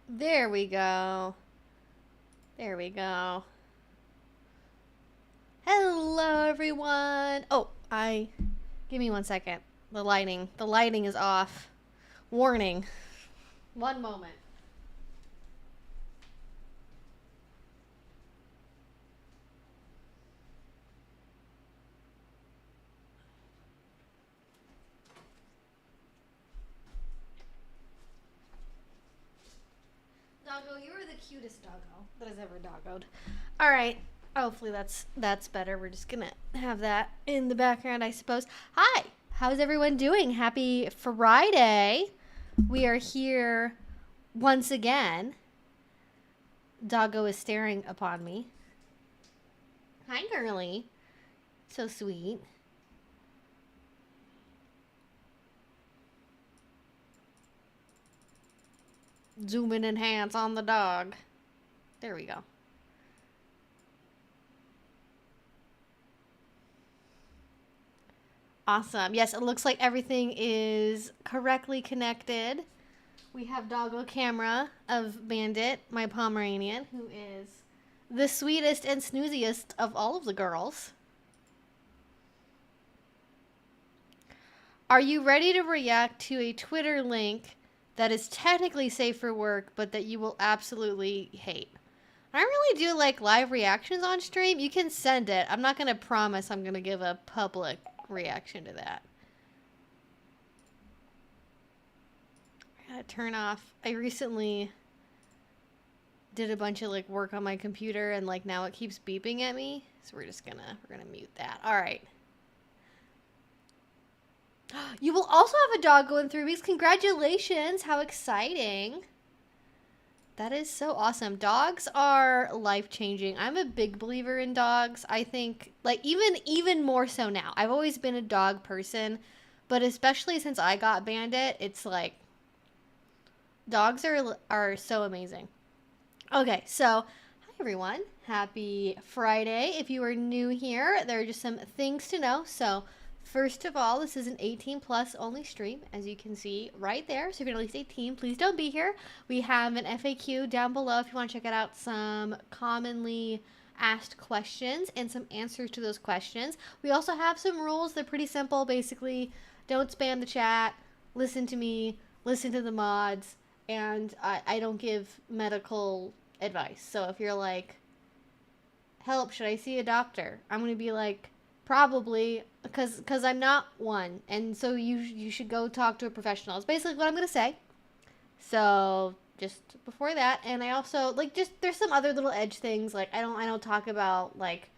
There we go. There we go. Hello, everyone. Oh, give me 1 second. The lighting is off. Warning. One moment. Doggo, you are the cutest doggo that has ever doggoed. All right. Hopefully that's better. We're just gonna have that in the background, I suppose. Hi. How's everyone doing? Happy Friday. We are here once again. Doggo is staring upon me. Hi, girly. So sweet. Zoom in and enhance on the dog. There we go. Awesome. Yes, it looks like everything is correctly connected. We have doggo camera of Bandit, my Pomeranian, who is the sweetest and snooziest of all of the girls. Are you ready to react to a Twitter link that is technically safe for work, but that you will absolutely hate? I really do like live reactions on stream. You can send it. I'm not going to promise I'm going to give a public reaction to that. I gotta turn off. I recently did a bunch of like work on my computer and like now it keeps beeping at me. So we're gonna mute that. All right. You will also have a dog going 3 weeks. Congratulations. How exciting. That is so awesome. Dogs are life-changing. I'm a big believer in dogs. I think, like, even more so now. I've always been a dog person, but especially since I got Bandit, it's like, dogs are so amazing. Okay, so, hi everyone. Happy Friday. If you are new here, there are just some things to know. So, first of all, this is an 18 plus only stream, as you can see right there. So if you're at least 18, please don't be here. We have an FAQ down below if you want to check it out, some commonly asked questions and some answers to those questions. We also have some rules. They're pretty simple. Basically, don't spam the chat, listen to me, listen to the mods, and I don't give medical advice. So if you're like, help, should I see a doctor? I'm going to be like, probably, because I'm not one, and so you should go talk to a professional. It's basically what I'm gonna say. So just before that, and I also like there's some other little edge things, like I don't talk about like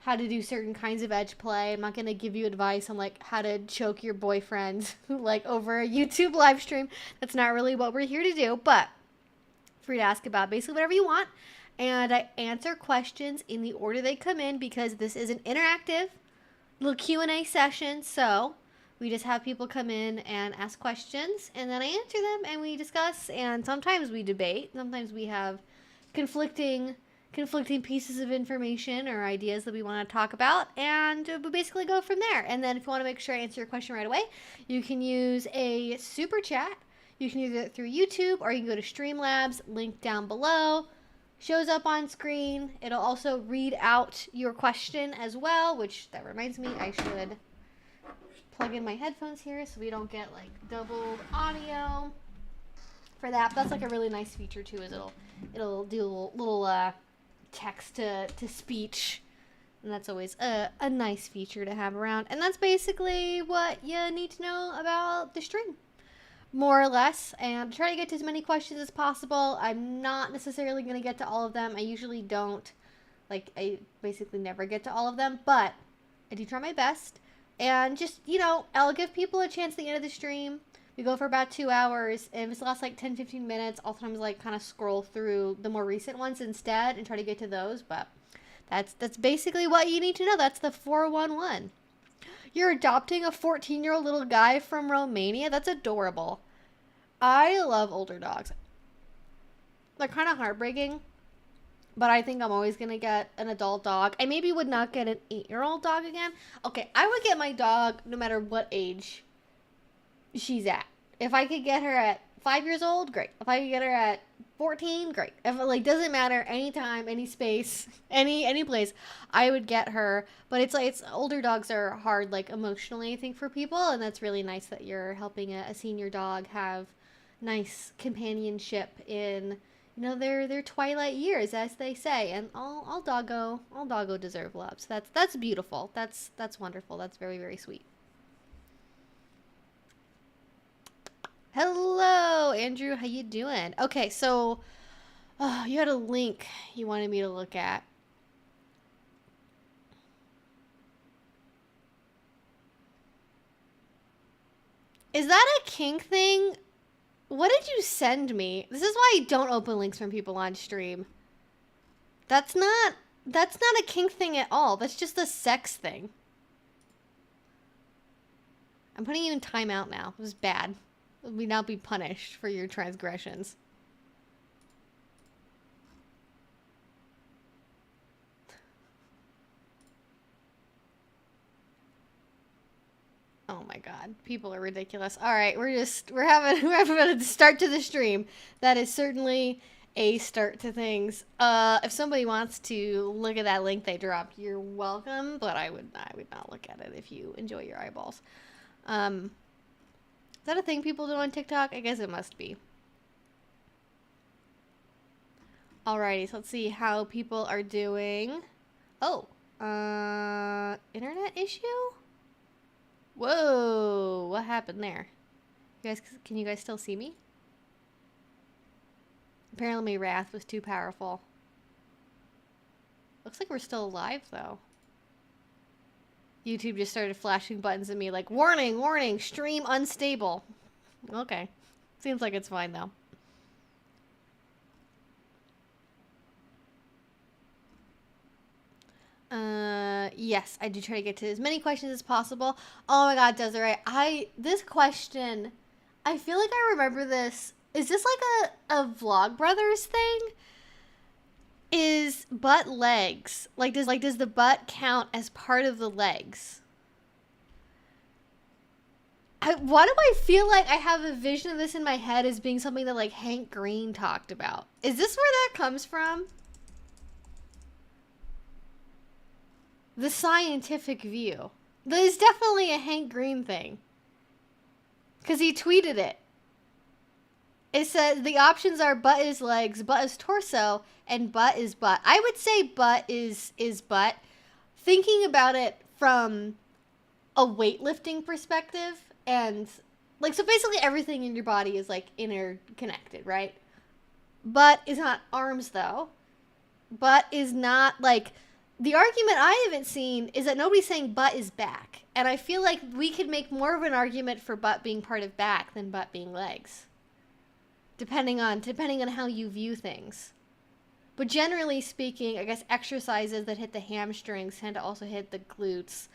how to do certain kinds of edge play. I'm not gonna give you advice on like how to choke your boyfriend like over a YouTube live stream. That's not really what we're here to do, but free to ask about basically whatever you want, and I answer questions in the order they come in because this is an interactive little Q&A session. So we just have people come in and ask questions, and then I answer them, and we discuss, and sometimes we debate. Sometimes we have conflicting pieces of information or ideas that we want to talk about, and we basically go from there. And then if you want to make sure I answer your question right away, you can use a super chat. You can do it through YouTube, or you can go to Streamlabs, link down below. Shows up on screen. It'll also read out your question as well, which that reminds me I should plug in my headphones here so we don't get like doubled audio for that. But that's like a really nice feature too, is it'll do a little text to speech, and that's always a nice feature to have around. And that's basically what you need to know about the stream, more or less, and try to get to as many questions as possible. I'm not necessarily going to get to all of them. I usually don't. Like, I basically never get to all of them, but I do try my best. And just, I'll give people a chance at the end of the stream. We go for about 2 hours, and if it's the last, like, 10-15 minutes, I'll sometimes, like, kind of scroll through the more recent ones instead and try to get to those, but that's basically what you need to know. That's the 411. You're adopting a 14-year-old little guy from Romania? That's adorable. I love older dogs. They're kind of heartbreaking, but I think I'm always going to get an adult dog. I maybe would not get an 8-year-old dog again. Okay, I would get my dog no matter what age she's at. If I could get her at 5 years old, great. If I could get her at 14, great. If it, like, doesn't matter, anytime, any space, any place, I would get her. But it's like, older dogs are hard, like, emotionally, I think, for people, and that's really nice that you're helping a senior dog have nice companionship in, you know, their twilight years, as they say. And all doggo deserve love. So that's beautiful. That's wonderful. That's very, very sweet. Hello, Andrew. How you doing? Okay, so you had a link you wanted me to look at. Is that a kink thing? What did you send me? This is why I don't open links from people on stream. That's not a kink thing at all. That's just a sex thing. I'm putting you in timeout now. It was bad. We now be punished for your transgressions. Oh my god, people are ridiculous. All right, we're having a start to the stream. That is certainly a start to things. If somebody wants to look at that link they dropped, you're welcome, but I would not look at it if you enjoy your eyeballs. Is that a thing people do on TikTok? I guess it must be. Alrighty, so let's see how people are doing. Oh, internet issue? Whoa, what happened there? Can you guys still see me? Apparently my wrath was too powerful. Looks like we're still alive though. YouTube just started flashing buttons at me like, warning, warning, stream unstable. Okay. Seems like it's fine though. Yes, I do try to get to as many questions as possible. Oh my god, Desiree, this question, I feel like I remember this. Is this like a Vlogbrothers thing? Is butt legs, does the butt count as part of the legs? Why do I feel like I have a vision of this in my head as being something that like Hank Green talked about? Is this where that comes from? The scientific view. That is definitely a Hank Green thing. Because he tweeted it. It said the options are butt is legs, butt is torso, and butt is butt. I would say butt is butt. Thinking about it from a weightlifting perspective, and like, so basically everything in your body is like interconnected, right? Butt is not arms though. Butt is not like, the argument I haven't seen is that nobody's saying butt is back. And I feel like we could make more of an argument for butt being part of back than butt being legs. Depending on how you view things. But generally speaking, I guess exercises that hit the hamstrings tend to also hit the glutes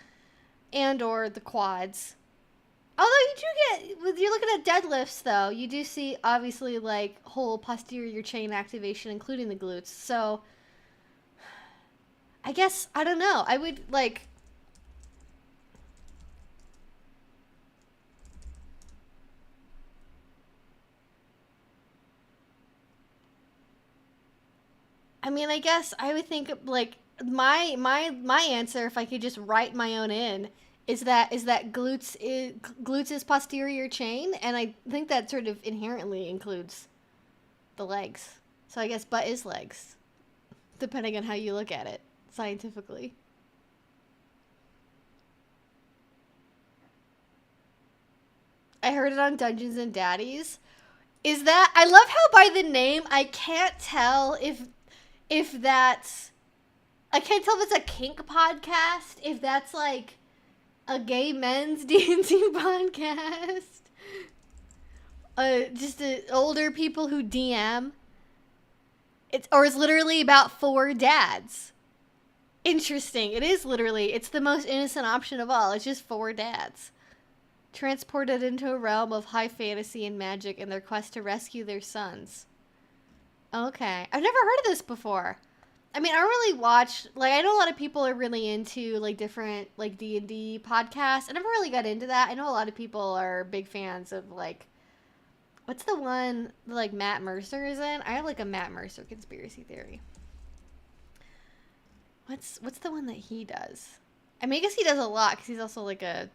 and or the quads. Although you do get, when you're looking at deadlifts though, you do see obviously like whole posterior chain activation, including the glutes. So I guess, I don't know. I would like, I mean, I guess I would think like my answer, if I could just write my own in, is that glutes is posterior chain, and I think that sort of inherently includes the legs. So I guess butt is legs, depending on how you look at it scientifically. I heard it on Dungeons and Daddies. Is that, I love how by the name I can't tell if that's, I can't tell if it's a kink podcast, if that's like a gay men's D&D podcast. Just older people who DM. Or it's literally about 4 dads. Interesting. It is literally, it's the most innocent option of all. It's just 4 dads. Transported into a realm of high fantasy and magic in their quest to rescue their sons. Okay. I've never heard of this before. I mean, I don't really watch, like, I know a lot of people are really into, like, different, like, D&D podcasts. I never really got into that. I know a lot of people are big fans of, like, What's the one that, like, Matt Mercer is in? I have, like, a Matt Mercer conspiracy theory. What's the one that he does? I mean, I guess he does a lot because he's also, like a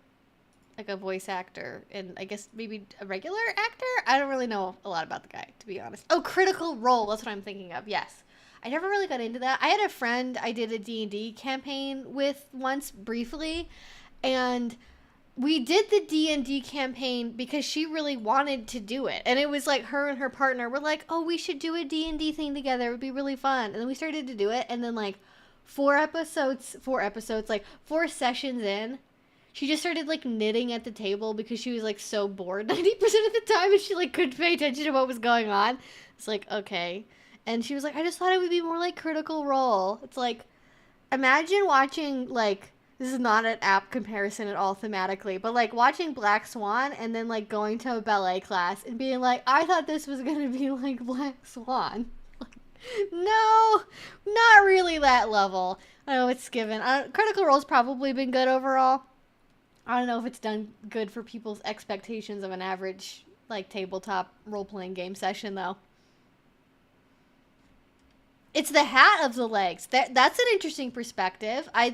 voice actor and I guess maybe a regular actor. I don't really know a lot about the guy, to be honest. Oh, Critical Role. That's what I'm thinking of. Yes. I never really got into that. I had a friend I did a D&D campaign with once briefly, and we did the D&D campaign because she really wanted to do it. And it was like her and her partner were like, oh, we should do a D&D thing together. It would be really fun. And then we started to do it. And then like 4 sessions in, she just started like knitting at the table because she was like so bored 90% of the time and she like couldn't pay attention to what was going on. It's like, okay. And she was like, I just thought it would be more like Critical Role. It's like, imagine watching like, this is not an apt comparison at all thematically, but like watching Black Swan and then like going to a ballet class and being like, I thought this was going to be like Black Swan. No, not really that level. I know it's given. Critical Role's probably been good overall. I don't know if it's done good for people's expectations of an average like tabletop role-playing game session though. It's the hat of the legs. That's an interesting perspective. I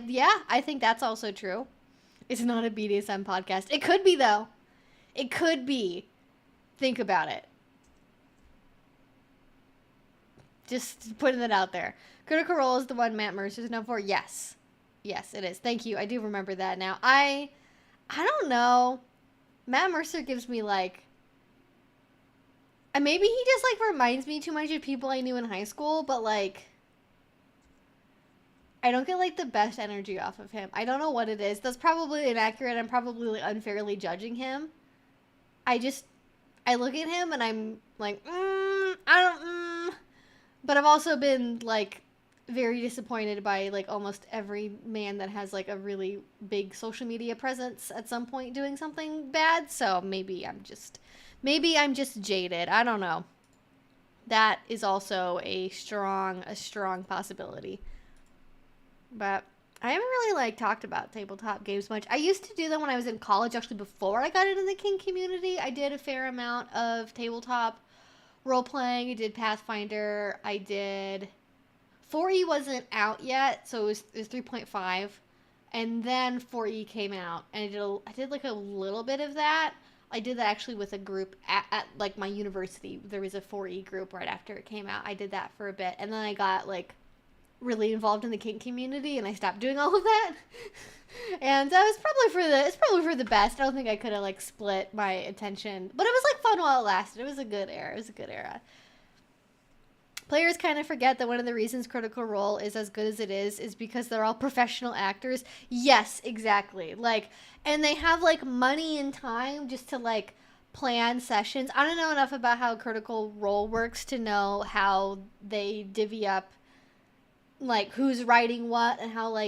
think that's also true. It's not a BDSM podcast. It could be though. It could be. Think about it. Just putting it out there. Critical Role is the one Matt Mercer's known for. Yes. Yes, it is. Thank you. I do remember that now. I don't know. Matt Mercer gives me like, and maybe he just like reminds me too much of people I knew in high school, but like, I don't get like the best energy off of him. I don't know what it is. That's probably inaccurate. I'm probably like unfairly judging him. I look at him and I'm like, but I've also been like very disappointed by like almost every man that has like a really big social media presence at some point doing something bad. So maybe I'm just jaded. I don't know. That is also a strong possibility. But I haven't really like talked about tabletop games much. I used to do them when I was in college, actually before I got into the Kink community. I did a fair amount of tabletop role playing. I did Pathfinder. I did 4E wasn't out yet, so it was 3.5, and then 4E came out, and I did like a little bit of that. I did that actually with a group at like my university. There was a 4E group right after it came out. I did that for a bit, and then I got really involved in the Kink community, and I stopped doing all of that. And it's probably for the best. I don't think I could have split my attention, but it was fun while it lasted. It was a good era. Players kind of forget that one of the reasons Critical Role is as good as it is because they're all professional actors. Yes, exactly. And they have money and time just to plan sessions. I don't know enough about how Critical Role works to know how they divvy up who's writing what and how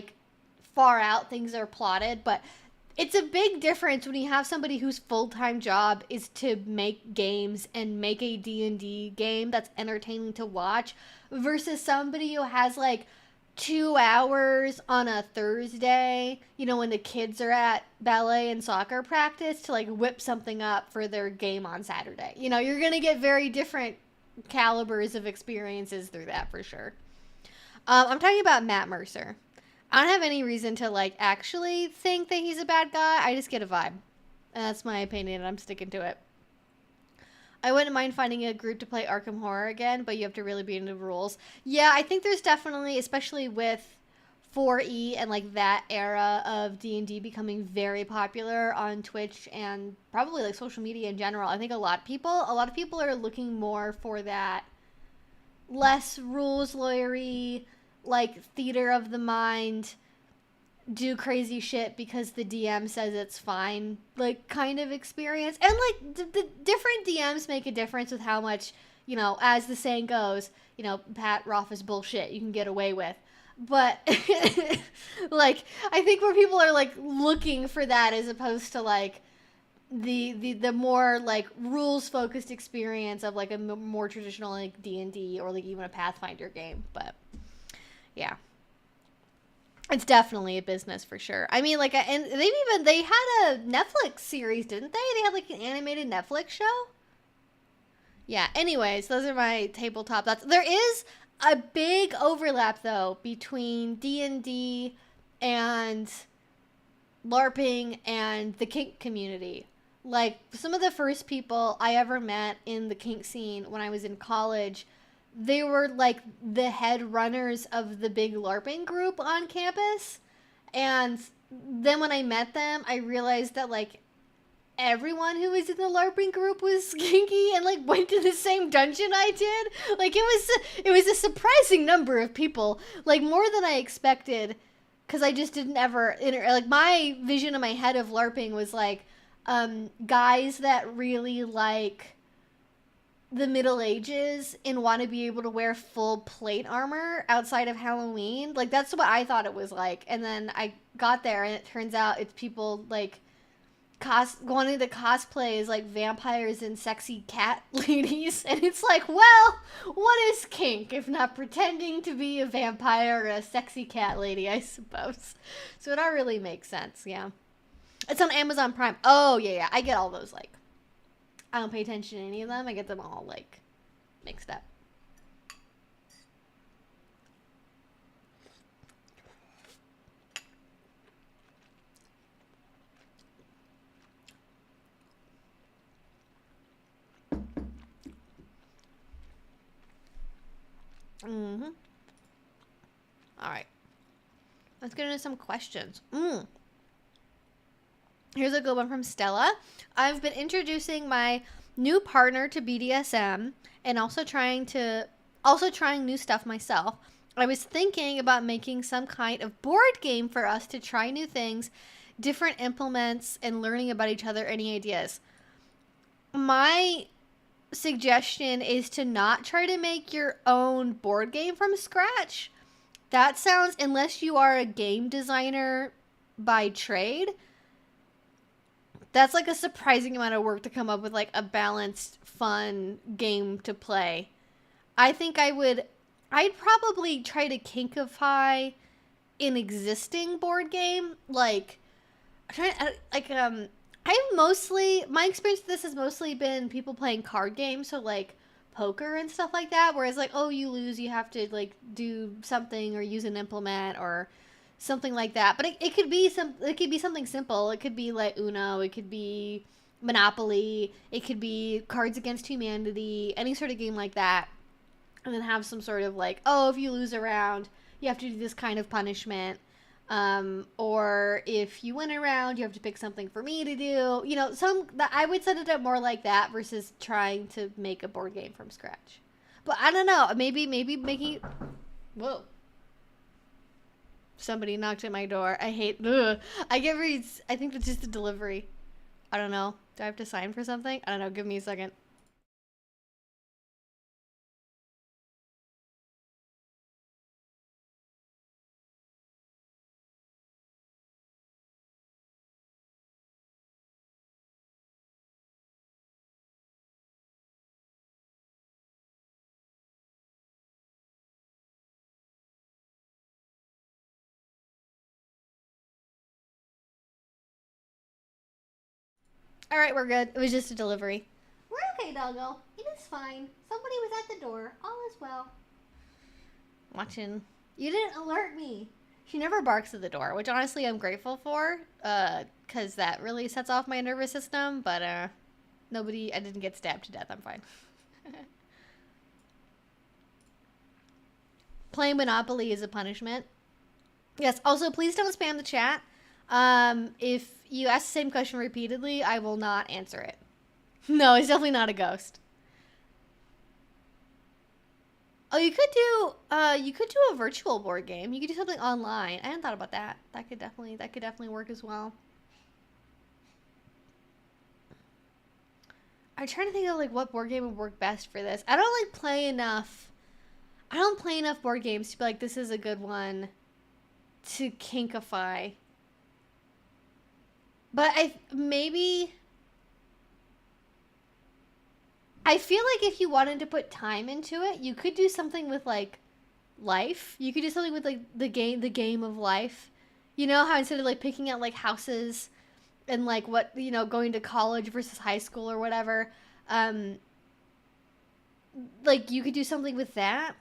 far out things are plotted, but it's a big difference when you have somebody whose full-time job is to make games and make a D&D game that's entertaining to watch versus somebody who has 2 hours on a Thursday, when the kids are at ballet and soccer practice to whip something up for their game on Saturday. You're going to get very different calibers of experiences through that for sure. I'm talking about Matt Mercer. I don't have any reason to actually think that he's a bad guy. I just get a vibe. And that's my opinion, and I'm sticking to it. I wouldn't mind finding a group to play Arkham Horror again, but you have to really be into the rules. Yeah, I think there's definitely, especially with 4E and that era of D&D becoming very popular on Twitch and probably social media in general. I think a lot of people are looking more for that less rules lawyery, theater of the mind, do crazy shit because the DM says it's fine, kind of experience. And the different DMs make a difference with how much, as the saying goes, Pat Rothfuss bullshit you can get away with. But I think where people are looking for that as opposed to the more rules focused experience of a more traditional D&D or even a Pathfinder game. But yeah, it's definitely a business for sure. I mean, and they had a Netflix series, didn't they? They had an animated Netflix show. Yeah, anyways, those are my tabletop thoughts. There is a big overlap, though, between D&D and LARPing and the kink community. Like, some of the first people I ever met in the kink scene when I was in college, they were like the head runners of the big LARPing group on campus. And then when I met them, I realized that like everyone who was in the LARPing group was kinky and like went to the same dungeon I did. Like it was a surprising number of people, like more than I expected, because I just didn't ever like my vision in my head of LARPing was like guys that really like the Middle Ages and want to be able to wear full plate armor outside of Halloween. Like that's what I thought it was like. And then I got there and it turns out it's people like wanting to cosplay as like vampires and sexy cat ladies. And it's like, well, what is kink if not pretending to be a vampire or a sexy cat lady, I suppose. So it all really makes sense. Yeah. It's on Amazon Prime. Oh, yeah. I get all those, like, I don't pay attention to any of them. I get them all, like, mixed up. Mm-hmm. All right. Let's get into some questions. Here's a good one from Stella. I've been introducing my new partner to BDSM and also trying new stuff myself. I was thinking about making some kind of board game for us to try new things, different implements, and learning about each other. Any ideas? My suggestion is to not try to make your own board game from scratch. That sounds, unless you are a game designer by trade, that's like a surprising amount of work to come up with like a balanced, fun game to play. I think I'd probably try to kinkify an existing board game. Like, my experience with this has mostly been people playing card games, so like poker and stuff like that, whereas like, oh, you lose, you have to like do something or use an implement or something like that. But it could be something simple. It could be like Uno, it could be Monopoly, it could be Cards Against Humanity, any sort of game like that. And then have some sort of like, oh, if you lose a round, you have to do this kind of punishment. Or if you win a round, you have to pick something for me to do. You know, I would set it up more like that versus trying to make a board game from scratch. But I don't know. Maybe making. Whoa. Somebody knocked at my door. I hate. Ugh. I think that's just a delivery. I don't know. Do I have to sign for something? I don't know. Give me a second. All right, we're good. It was just a delivery. We're okay, doggo. It is fine. Somebody was at the door. All is well. Watching. You didn't alert me. She never barks at the door, which honestly I'm grateful for, because that really sets off my nervous system, but I didn't get stabbed to death. I'm fine. Playing Monopoly is a punishment. Yes, also please don't spam the chat. If you ask the same question repeatedly, I will not answer it. No, it's definitely not a ghost. Oh, you could do a virtual board game. You could do something online. I hadn't thought about that. That could definitely work as well. I'm trying to think of like what board game would work best for this. I don't play enough board games to be like, this is a good one to kinkify. But I feel like if you wanted to put time into it, you could do something with like life. You could do something with like the game of life. You know how instead of like picking out like houses and like what, you know, going to college versus high school or whatever, like, you could do something with that.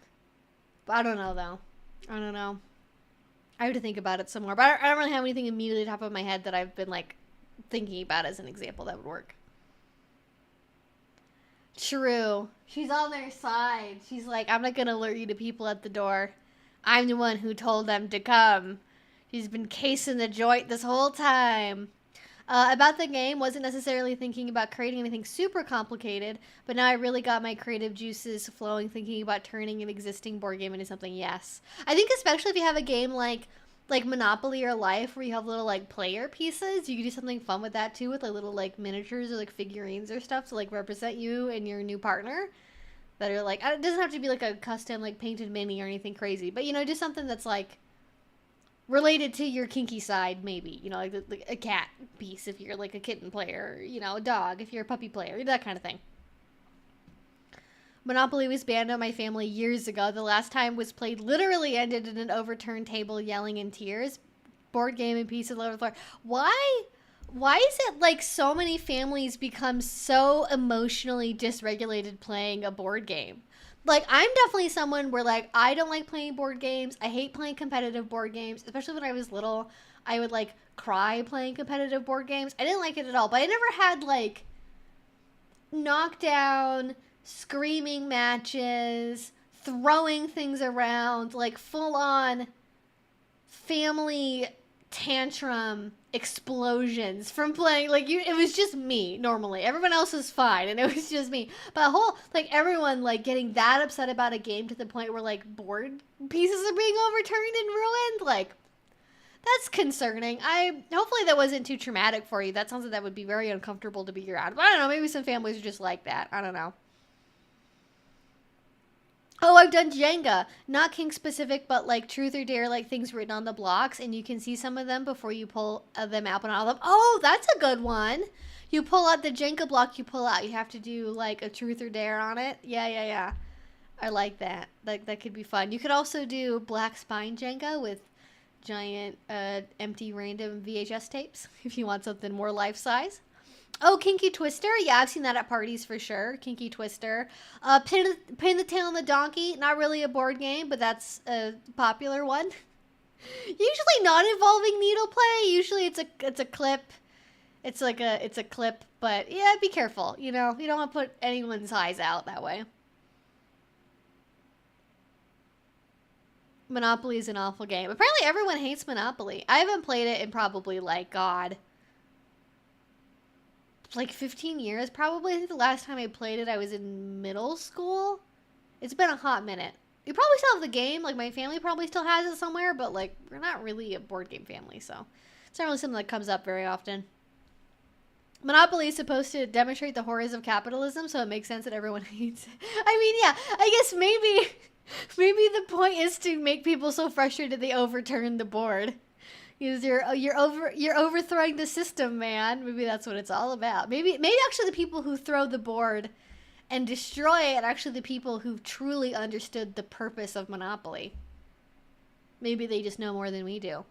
But I don't know, though. I don't know. I have to think about it some more. But I don't really have anything immediately top of my head that I've been, like, thinking about as an example that would work. True. She's on their side. She's like, I'm not going to alert you to people at the door. I'm the one who told them to come. She's been casing the joint this whole time. About the game, wasn't necessarily thinking about creating anything super complicated, but now I really got my creative juices flowing thinking about turning an existing board game into something, yes. I think especially if you have a game like Monopoly or Life where you have little like player pieces, you can do something fun with that too, with like little like miniatures or like figurines or stuff to like represent you and your new partner that are like, it doesn't have to be like a custom like painted mini or anything crazy, but you know, just something that's like related to your kinky side, maybe, you know, like a cat piece if you're like a kitten player, you know, a dog if you're a puppy player, that kind of thing. Monopoly was banned on my family years ago. The last time was played literally ended in an overturned table yelling in tears. Board game and pieces all over the floor. Why is it like so many families become so emotionally dysregulated playing a board game? Like, I'm definitely someone where, like, I don't like playing board games. I hate playing competitive board games. Especially when I was little, I would, like, cry playing competitive board games. I didn't like it at all. But I never had, like, knockdown, screaming matches, throwing things around, like, full-on family tantrum explosions from playing, like, it was just me normally. Everyone else was fine and it was just me, but everyone like getting that upset about a game to the point where like board pieces are being overturned and ruined, like, that's concerning. Hopefully that wasn't too traumatic for you. That sounds like that would be very uncomfortable to be around, but I don't know, maybe some families are just like that. I don't know. Oh, I've done Jenga. Not kink specific, but like truth or dare, like things written on the blocks, and you can see some of them before you pull them out. But all of them. Oh, that's a good one. You pull out the Jenga block you pull out. You have to do like a truth or dare on it. Yeah. I like that. That could be fun. You could also do black spine Jenga with giant empty random VHS tapes if you want something more life size. Oh, Kinky Twister. Yeah, I've seen that at parties for sure. Kinky Twister. Pin the Tail on the Donkey. Not really a board game, but that's a popular one. Usually not involving needleplay. Usually it's a clip. It's a clip, but yeah, be careful. You know, you don't want to put anyone's eyes out that way. Monopoly is an awful game. Apparently everyone hates Monopoly. I haven't played it in probably like, God, like 15 years probably. I think the last time I played it I was in middle school. It's been a hot minute. You probably still have the game, like my family probably still has it somewhere, but like we're not really a board game family, so it's not really something that comes up very often. Monopoly is supposed to demonstrate the horrors of capitalism, so it makes sense that everyone hates it. I mean, yeah, I guess maybe the point is to make people so frustrated they overturn the board. Because you're overthrowing the system, man. Maybe that's what it's all about. Maybe actually the people who throw the board and destroy it are actually the people who truly understood the purpose of Monopoly. Maybe they just know more than we do.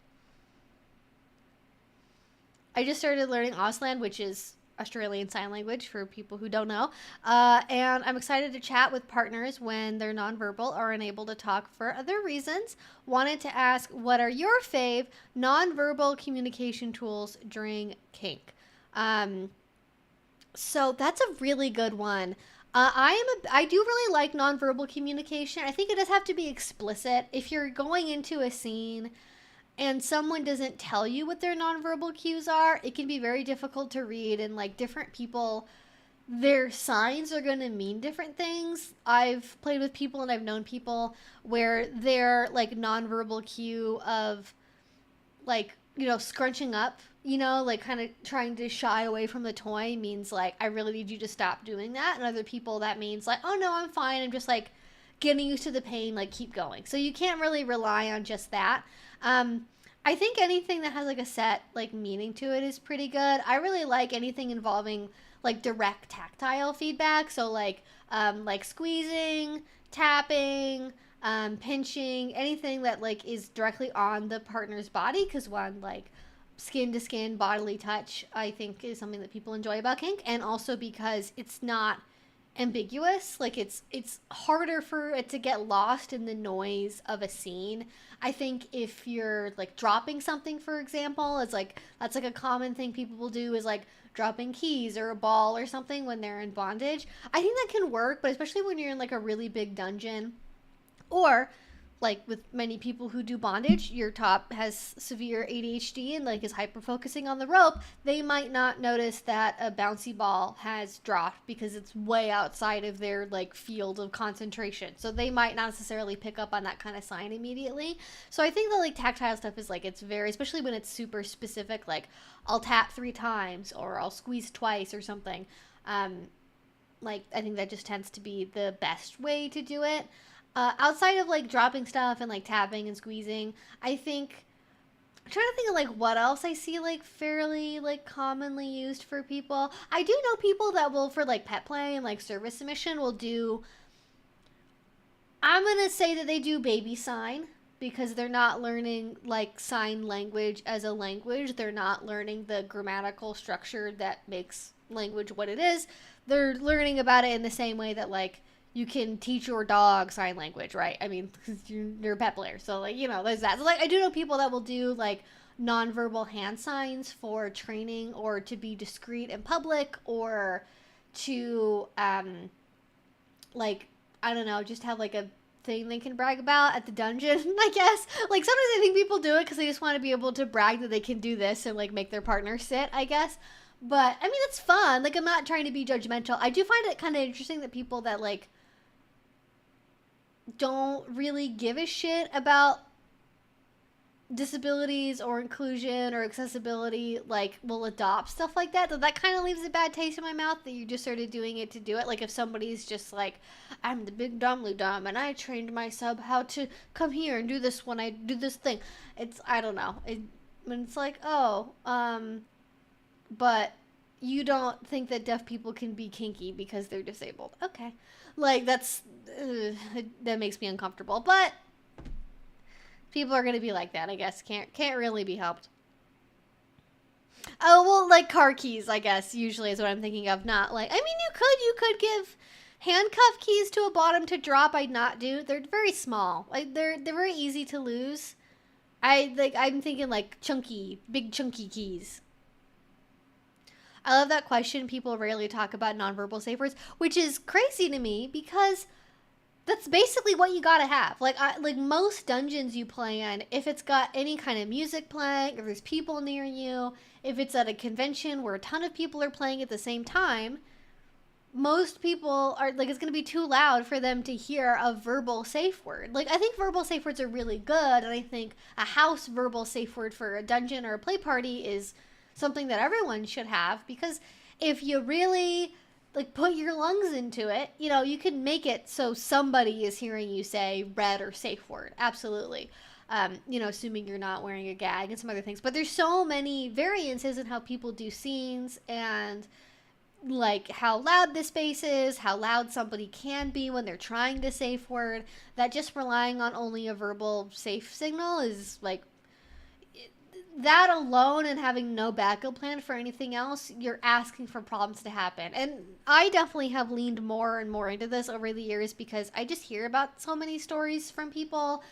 I just started learning Auslan, which is Australian Sign Language for people who don't know. And I'm excited to chat with partners when they're nonverbal or unable to talk for other reasons. Wanted to ask, what are your fave nonverbal communication tools during kink? So that's a really good one. I do really like nonverbal communication. I think it does have to be explicit. If you're going into a scene and someone doesn't tell you what their nonverbal cues are, it can be very difficult to read, and like different people, their signs are going to mean different things. I've played with people and I've known people where their like nonverbal cue of like, you know, scrunching up, you know, like kind of trying to shy away from the toy means like, I really need you to stop doing that. And other people, that means like, oh no, I'm fine. I'm just like getting used to the pain, like keep going. So you can't really rely on just that. I think anything that has like a set like meaning to it is pretty good. I really like anything involving like direct tactile feedback. So like squeezing, tapping, pinching, anything that like is directly on the partner's body. Cause one, like skin to skin bodily touch, I think is something that people enjoy about kink. And also because it's not ambiguous. Like it's harder for it to get lost in the noise of a scene. I think if you're like dropping something, for example, it's like that's like a common thing people will do is like dropping keys or a ball or something when they're in bondage. I think that can work, but especially when you're in like a really big dungeon, or like with many people who do bondage, your top has severe ADHD and like is hyper focusing on the rope, they might not notice that a bouncy ball has dropped because it's way outside of their like field of concentration. So they might not necessarily pick up on that kind of sign immediately. So I think the like tactile stuff is like, it's very, especially when it's super specific, like I'll tap 3 times or I'll squeeze twice or something. Like I think that just tends to be the best way to do it. Outside of like dropping stuff and like tapping and squeezing, I think I'm trying to think of like what else I see like fairly like commonly used for people. I do know people that will, for like pet play and like service submission, will do, I'm gonna say that they do baby sign, because they're not learning like sign language as a language. They're not learning the grammatical structure that makes language what it is. They're learning about it in the same way that like you can teach your dog sign language, right? I mean, you're a pet player, so like, you know, there's that. So like, I do know people that will do like nonverbal hand signs for training, or to be discreet in public, or to like, I don't know, just have like a thing they can brag about at the dungeon, I guess. Like sometimes I think people do it because they just want to be able to brag that they can do this and like make their partner sit, I guess. But I mean, it's fun. Like, I'm not trying to be judgmental. I do find it kind of interesting that people that like don't really give a shit about disabilities or inclusion or accessibility like will adopt stuff like that. So that kind of leaves a bad taste in my mouth, that you just started doing it to do it. Like if somebody's just like, I'm the big dumbly dumb and I trained my sub how to come here and do this when I do this thing. It's, I don't know. It's like, oh, but you don't think that deaf people can be kinky because they're disabled. Okay. Like that's, that makes me uncomfortable, but people are going to be like that, I guess. Can't really be helped. Oh, well, like car keys, I guess, usually is what I'm thinking of. Not like, I mean, you could give handcuff keys to a bottom to drop. I'd not do. They're very small. Like they're very easy to lose. I'm thinking like big chunky keys. I love that question. People rarely talk about nonverbal safe words, which is crazy to me because that's basically what you gotta have. Like most dungeons you play in, if it's got any kind of music playing, if there's people near you, if it's at a convention where a ton of people are playing at the same time, most people are like, it's gonna be too loud for them to hear a verbal safe word. Like I think verbal safe words are really good, and I think a house verbal safe word for a dungeon or a play party is something that everyone should have, because if you really like put your lungs into it, you know, you can make it so somebody is hearing you say red or safe word. Absolutely. You know, assuming you're not wearing a gag and some other things. But there's so many variances in how people do scenes, and like how loud the space is, how loud somebody can be when they're trying to safe word, that just relying on only a verbal safe signal is like, that alone and having no backup plan for anything else, you're asking for problems to happen. And I definitely have leaned more and more into this over the years, because I just hear about so many stories from people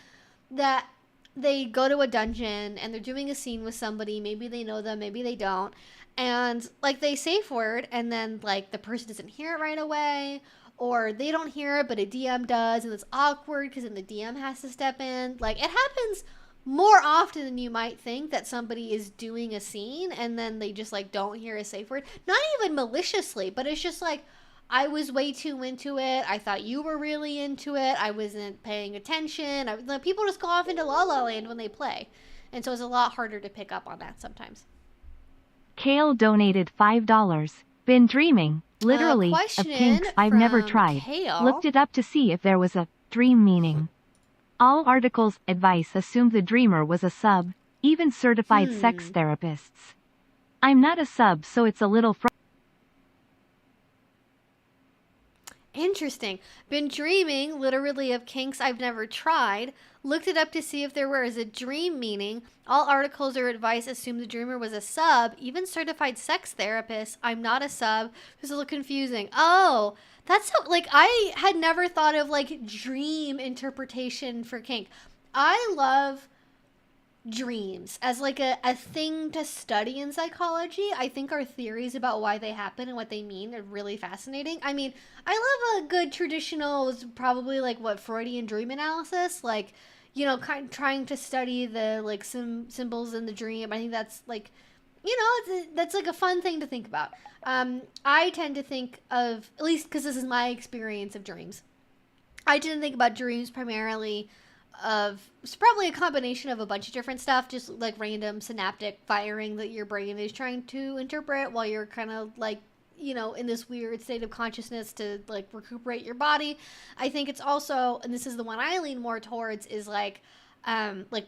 that they go to a dungeon and they're doing a scene with somebody. Maybe they know them, maybe they don't. And like they safe word, and then like the person doesn't hear it right away, or they don't hear it, but a DM does, and it's awkward because then the DM has to step in. Like it happens more often than you might think, that somebody is doing a scene and then they just like don't hear a safe word. Not even maliciously, but it's just like, I was way too into it. I thought you were really into it. I wasn't paying attention. People just go off into La La Land when they play. And so it's a lot harder to pick up on that sometimes. Kale donated $5. Been dreaming, literally, of kinks I've never tried. Kale. Looked it up to see if there was a dream meaning. All articles, advice assumed the dreamer was a sub, even certified sex therapists. I'm not a sub, so it's a little Interesting. Been dreaming literally of kinks I've never tried. Looked it up to see if there was a dream meaning. All articles or advice assume the dreamer was a sub. Even certified sex therapists. I'm not a sub. It's a little confusing. Oh, that's so, like, I had never thought of like dream interpretation for kink. I love dreams as like a thing to study in psychology. I think our theories about why they happen and what they mean are really fascinating. I mean, I love a good traditional, probably like what, Freudian dream analysis, like, you know, kind of trying to study the like some symbols in the dream. I think that's like, you know, that's like a fun thing to think about. I tend to think of, at least because this is my experience of dreams, I tend to think about dreams primarily of, it's probably a combination of a bunch of different stuff, just like random synaptic firing that your brain is trying to interpret while you're kind of like, you know, in this weird state of consciousness to like recuperate your body. I think it's also, and this is the one I lean more towards, is like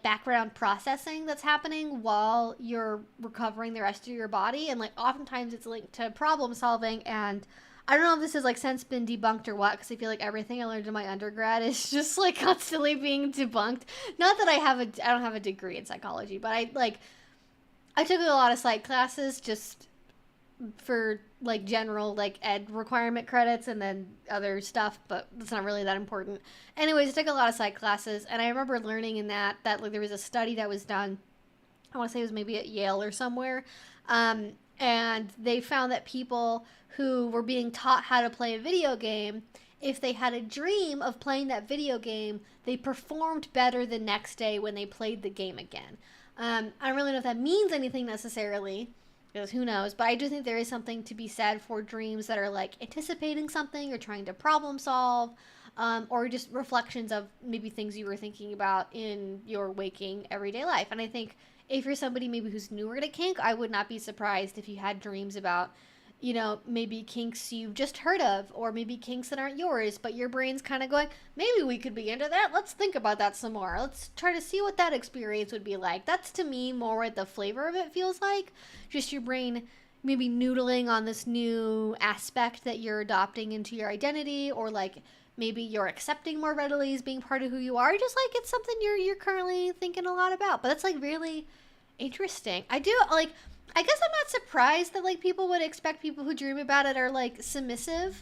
background processing that's happening while you're recovering the rest of your body, and like oftentimes it's linked to problem solving. And I don't know if this has like since been debunked or what, because I feel like everything I learned in my undergrad is just like constantly being debunked. Not that I don't have a degree in psychology, but I took a lot of psych classes just for like general like ed requirement credits and then other stuff, but it's not really that important. Anyways, I took a lot of psych classes, and I remember learning in that like there was a study that was done. I want to say it was maybe at Yale or somewhere, and they found that people who were being taught how to play a video game, if they had a dream of playing that video game, they performed better the next day when they played the game again. I don't really know if that means anything necessarily, because who knows, but I do think there is something to be said for dreams that are like anticipating something or trying to problem solve, or just reflections of maybe things you were thinking about in your waking everyday life. And I think if you're somebody maybe who's newer to kink, I would not be surprised if you had dreams about, you know, maybe kinks you've just heard of, or maybe kinks that aren't yours, but your brain's kind of going, maybe we could be into that. Let's think about that some more. Let's try to see what that experience would be like. That's to me more what the flavor of it feels like. Just your brain maybe noodling on this new aspect that you're adopting into your identity, or like maybe you're accepting more readily as being part of who you are. Just like it's something you're currently thinking a lot about. But that's like really interesting. I do like, I guess I'm not surprised that like people would expect people who dream about it are like submissive.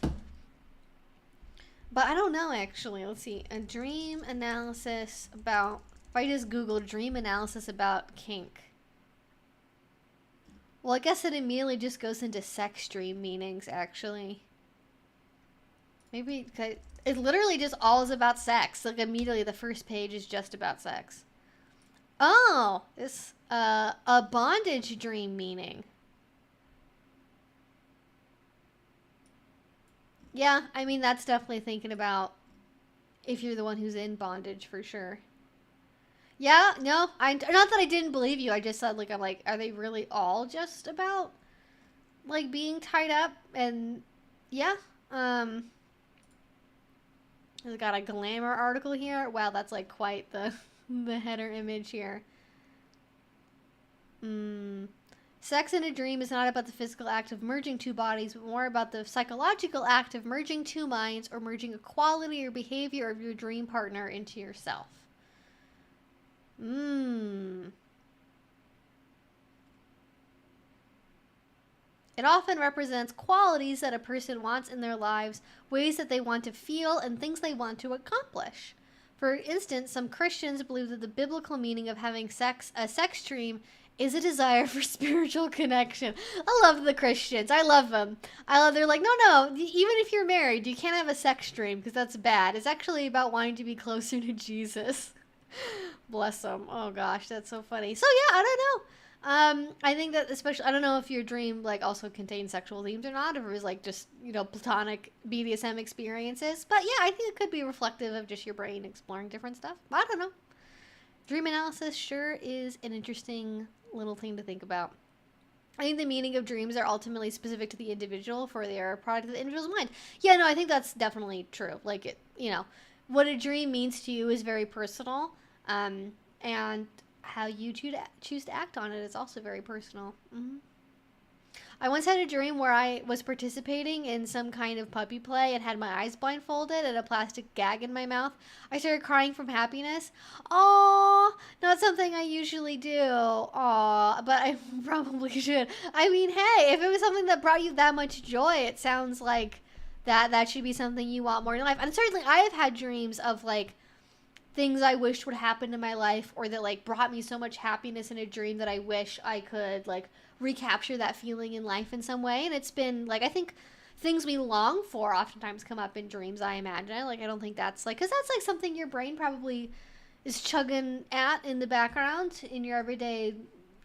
But I don't know actually. Let's see. A dream analysis about, if I just Google dream analysis about kink. Well, I guess it immediately just goes into sex dream meanings actually. Maybe it literally just all is about sex. Like immediately the first page is just about sex. Oh, it's a bondage dream meaning. Yeah, I mean, that's definitely thinking about if you're the one who's in bondage for sure. Yeah, no, not that I didn't believe you. I just said, like, I'm like, are they really all just about, like, being tied up? And, yeah, I got a glamour article here. Wow, that's, like, quite the, the header image here. Sex in a dream is not about the physical act of merging two bodies, but more about the psychological act of merging two minds, or merging a quality or behavior of your dream partner into yourself. It often represents qualities that a person wants in their lives, ways that they want to feel, and things they want to accomplish. For instance, some Christians believe that the biblical meaning of having a sex dream is a desire for spiritual connection. I love the Christians. I love them. They're like, no, even if you're married, you can't have a sex dream because that's bad. It's actually about wanting to be closer to Jesus. Bless them. Oh gosh, that's so funny. So yeah, I don't know. I think that especially, I don't know if your dream like also contains sexual themes or not, if it was like just, you know, platonic BDSM experiences. But yeah, I think it could be reflective of just your brain exploring different stuff. I don't know. Dream analysis sure is an interesting little thing to think about. I think the meaning of dreams are ultimately specific to the individual, for they are a product of the individual's mind. Yeah, no, I think that's definitely true. Like, it, you know, what a dream means to you is very personal, and how you choose to act on it is also very personal. I once had a dream where I was participating in some kind of puppy play and had my eyes blindfolded and a plastic gag in my mouth. I started crying from happiness. Aww, not something I usually do. Aww, but I probably should. I mean, hey, if it was something that brought you that much joy, it sounds like that should be something you want more in your life. And certainly I have had dreams of like things I wished would happen in my life, or that like brought me so much happiness in a dream that I wish I could like recapture that feeling in life in some way. And it's been like, I think things we long for oftentimes come up in dreams, I imagine. Like, I don't think that's like, because that's like something your brain probably is chugging at in the background in your everyday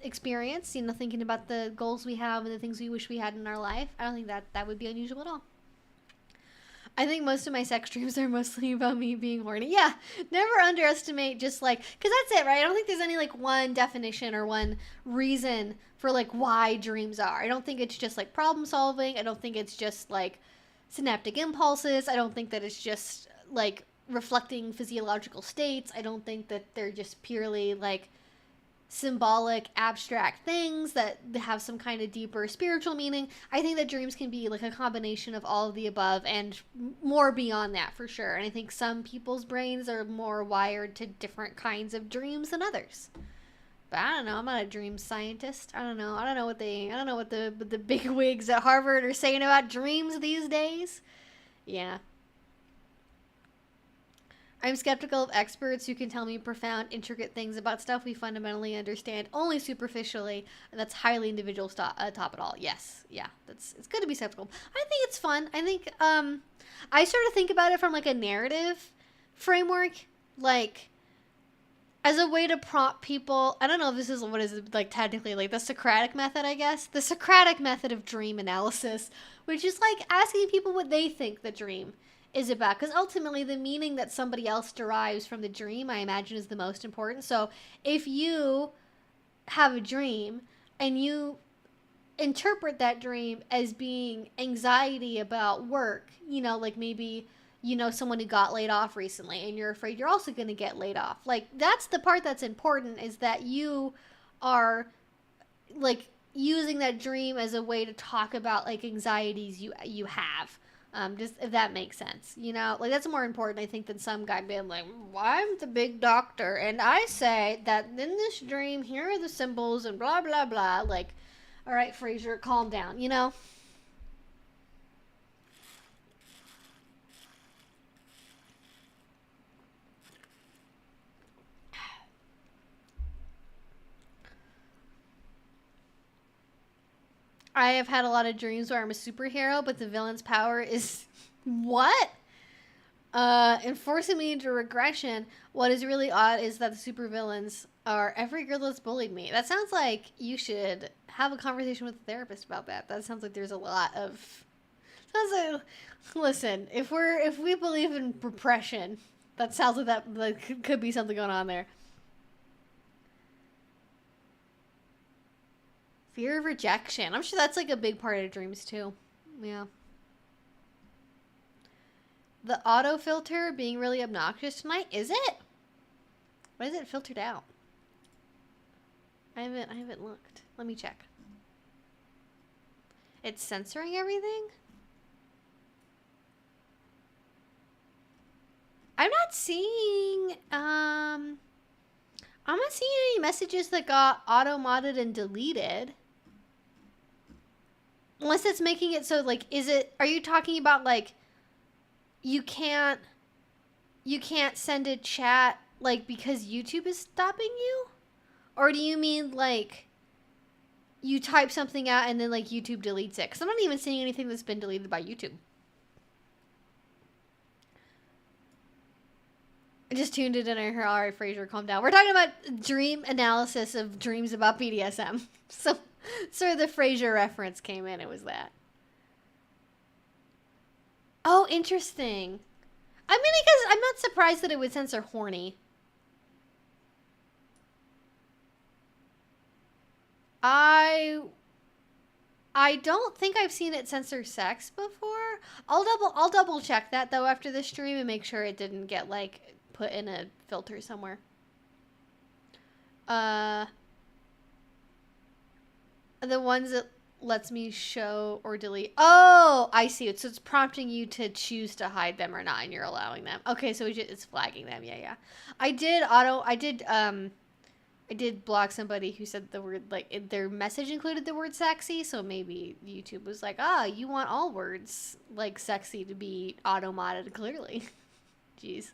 experience, you know, thinking about the goals we have and the things we wish we had in our life. I don't think that would be unusual at all. I think most of my sex dreams are mostly about me being horny. Yeah, never underestimate just like, because that's it, right? I don't think there's any like one definition or one reason for like why dreams are. I don't think it's just like problem solving. I don't think it's just like synaptic impulses. I don't think that it's just like reflecting physiological states. I don't think that they're just purely like symbolic, abstract things that have some kind of deeper spiritual meaning. I think that dreams can be like a combination of all of the above and more beyond that for sure. And I think some people's brains are more wired to different kinds of dreams than others. But I don't know. I'm not a dream scientist. I don't know what the big wigs at Harvard are saying about dreams these days. Yeah. I'm skeptical of experts who can tell me profound, intricate things about stuff we fundamentally understand only superficially, and that's highly individual top at all. Yes, yeah, it's good to be skeptical. I think it's fun. I think I sort of think about it from like a narrative framework, like as a way to prompt people. I don't know if this is what is like technically like the Socratic method, I guess. The Socratic method of dream analysis, which is like asking people what they think the dream is about, because ultimately the meaning that somebody else derives from the dream, I imagine, is the most important. So if you have a dream and you interpret that dream as being anxiety about work, you know, like maybe you know someone who got laid off recently and you're afraid you're also going to get laid off, like that's the part that's important, is that you are like using that dream as a way to talk about like anxieties you have. Just if that makes sense, you know, like that's more important, I think, than some guy being like, well, I'm the big doctor and I say that in this dream, here are the symbols and blah, blah, blah. Like, all right, Fraser, calm down, you know? I have had a lot of dreams where I'm a superhero, but the villain's power is what? Enforcing me into regression. What is really odd is that the supervillains are every girl that's bullied me. That sounds like you should have a conversation with a therapist about that. That sounds like there's a lot of. Sounds like, listen, if we believe in repression, that sounds like that like, could be something going on there. Fear of rejection. I'm sure that's like a big part of dreams too. Yeah. The auto filter being really obnoxious tonight. Is it? Why is it filtered out? I haven't looked. Let me check. It's censoring everything? I'm not seeing I'm not seeing any messages that got auto-modded and deleted. Unless it's making it so, like, are you talking about, like, you can't send a chat, like, because YouTube is stopping you? Or do you mean, like, you type something out and then, like, YouTube deletes it? Because I'm not even seeing anything that's been deleted by YouTube. I just tuned it in and I heard, all right, Fraser, calm down. We're talking about dream analysis of dreams about BDSM. So the Fraser reference came in. It was that. Oh, interesting. I mean, I guess I'm not surprised that it would censor horny. I don't think I've seen it censor sex before. I'll double check that though after the stream and make sure it didn't get like put in a filter somewhere. The ones that lets me show or delete. Oh, I see it. So it's prompting you to choose to hide them or not, and you're allowing them. Okay, so it's flagging them. Yeah, yeah. I did block somebody who said the word, like, their message included the word sexy, so maybe YouTube was like, you want all words, like, sexy to be auto-modded, clearly. Jeez.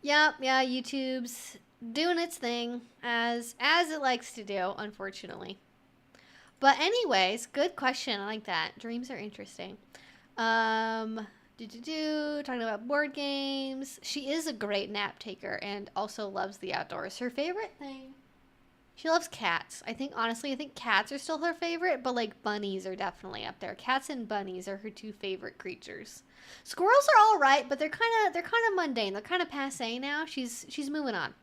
Yeah, YouTube's doing its thing, as it likes to do, unfortunately. But anyways, good question. I like that. Dreams are interesting. Talking about board games. She is a great nap taker and also loves the outdoors. Her favorite thing, she loves cats. Honestly, I think cats are still her favorite, but like bunnies are definitely up there. Cats and bunnies are her two favorite creatures. Squirrels are all right, but they're kind of mundane. They're kind of passé now. She's moving on.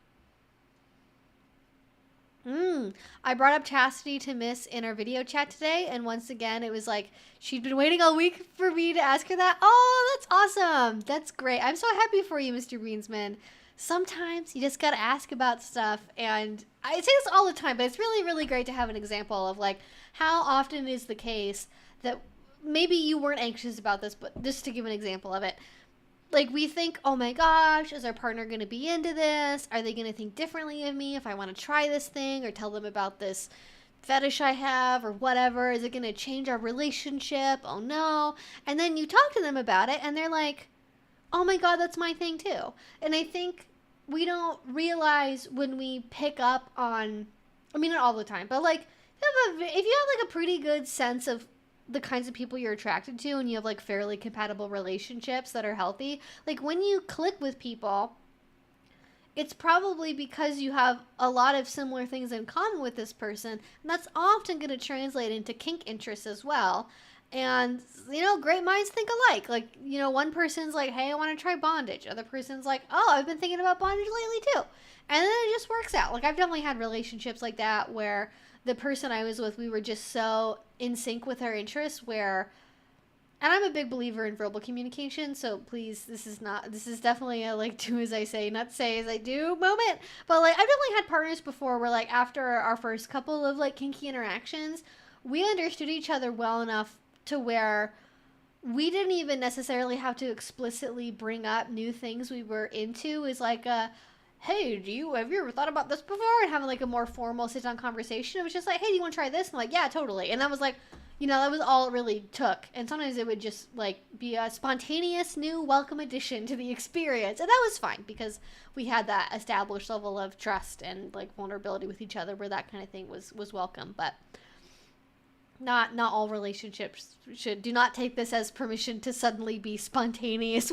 I brought up Chastity to Miss in our video chat today, and once again, it was like she'd been waiting all week for me to ask her that. Oh, that's awesome. That's great. I'm so happy for you, Mr. Beansman. Sometimes you just gotta ask about stuff, and I say this all the time, but it's really, really great to have an example of like how often is the case that maybe you weren't anxious about this, but just to give an example of it. Like, we think, oh my gosh, is our partner going to be into this? Are they going to think differently of me if I want to try this thing or tell them about this fetish I have or whatever? Is it going to change our relationship? Oh no. And then you talk to them about it and they're like, oh my God, that's my thing too. And I think we don't realize when we pick up on, I mean, not all the time, but like, if you have like a pretty good sense of the kinds of people you're attracted to and you have like fairly compatible relationships that are healthy, like when you click with people, it's probably because you have a lot of similar things in common with this person, and that's often going to translate into kink interests as well. And great minds think alike. Like, one person's like, hey, I want to try bondage. Other person's like, oh, I've been thinking about bondage lately too. And then it just works out. Like, I've definitely had relationships like that where the person I was with, we were just so in sync with our interests where, and I'm a big believer in verbal communication, so please, this is definitely a like do as I say, not say as I do moment. But like, I've definitely had partners before where like after our first couple of like kinky interactions, we understood each other well enough to where we didn't even necessarily have to explicitly bring up new things we were into. Is like a, hey, have you ever thought about this before? And having like a more formal sit down conversation. It was just like, hey, do you want to try this? And I'm like, yeah, totally. And that was like, that was all it really took. And sometimes it would just like be a spontaneous new welcome addition to the experience. And that was fine because we had that established level of trust and like vulnerability with each other where that kind of thing was welcome. But not all relationships do not take this as permission to suddenly be spontaneous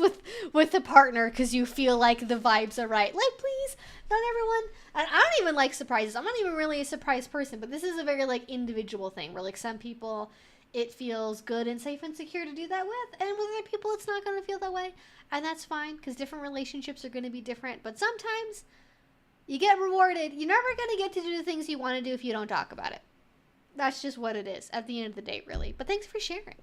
with a partner because you feel like the vibes are right. Like, please, not everyone. And I don't even like surprises. I'm not even really a surprise person, but this is a very like individual thing where like some people it feels good and safe and secure to do that with, and with other people it's not going to feel that way, and that's fine because different relationships are going to be different. But sometimes you get rewarded. You're never going to get to do the things you want to do if you don't talk about it. That's just what it is at the end of the day, really. But thanks for sharing.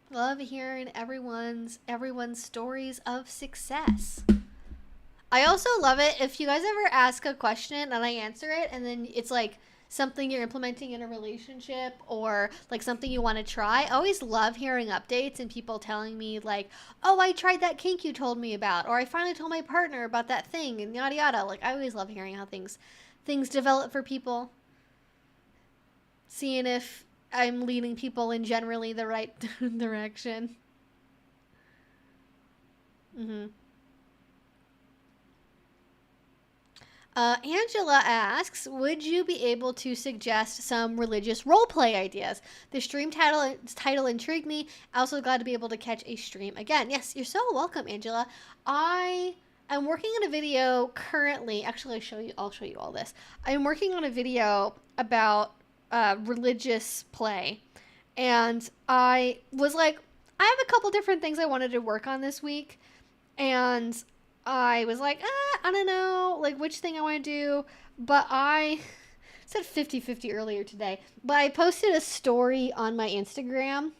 Love hearing everyone's stories of success. I also love it if you guys ever ask a question and I answer it and then it's like something you're implementing in a relationship or like something you want to try. I always love hearing updates and people telling me like, oh, I tried that kink you told me about, or I finally told my partner about that thing and yada yada. Like, I always love hearing how things develop for people. Seeing if I'm leading people in generally the right direction. Angela asks, would you be able to suggest some religious roleplay ideas? The stream title intrigued me. I also glad to be able to catch a stream again. Yes, you're so welcome, Angela. I'm working on a video currently. Actually, I'll show you all this. I'm working on a video about religious play. And I was like, I have a couple different things I wanted to work on this week. And I was like, I don't know, like which thing I want to do. But I said 50-50 earlier today. But I posted a story on my Instagram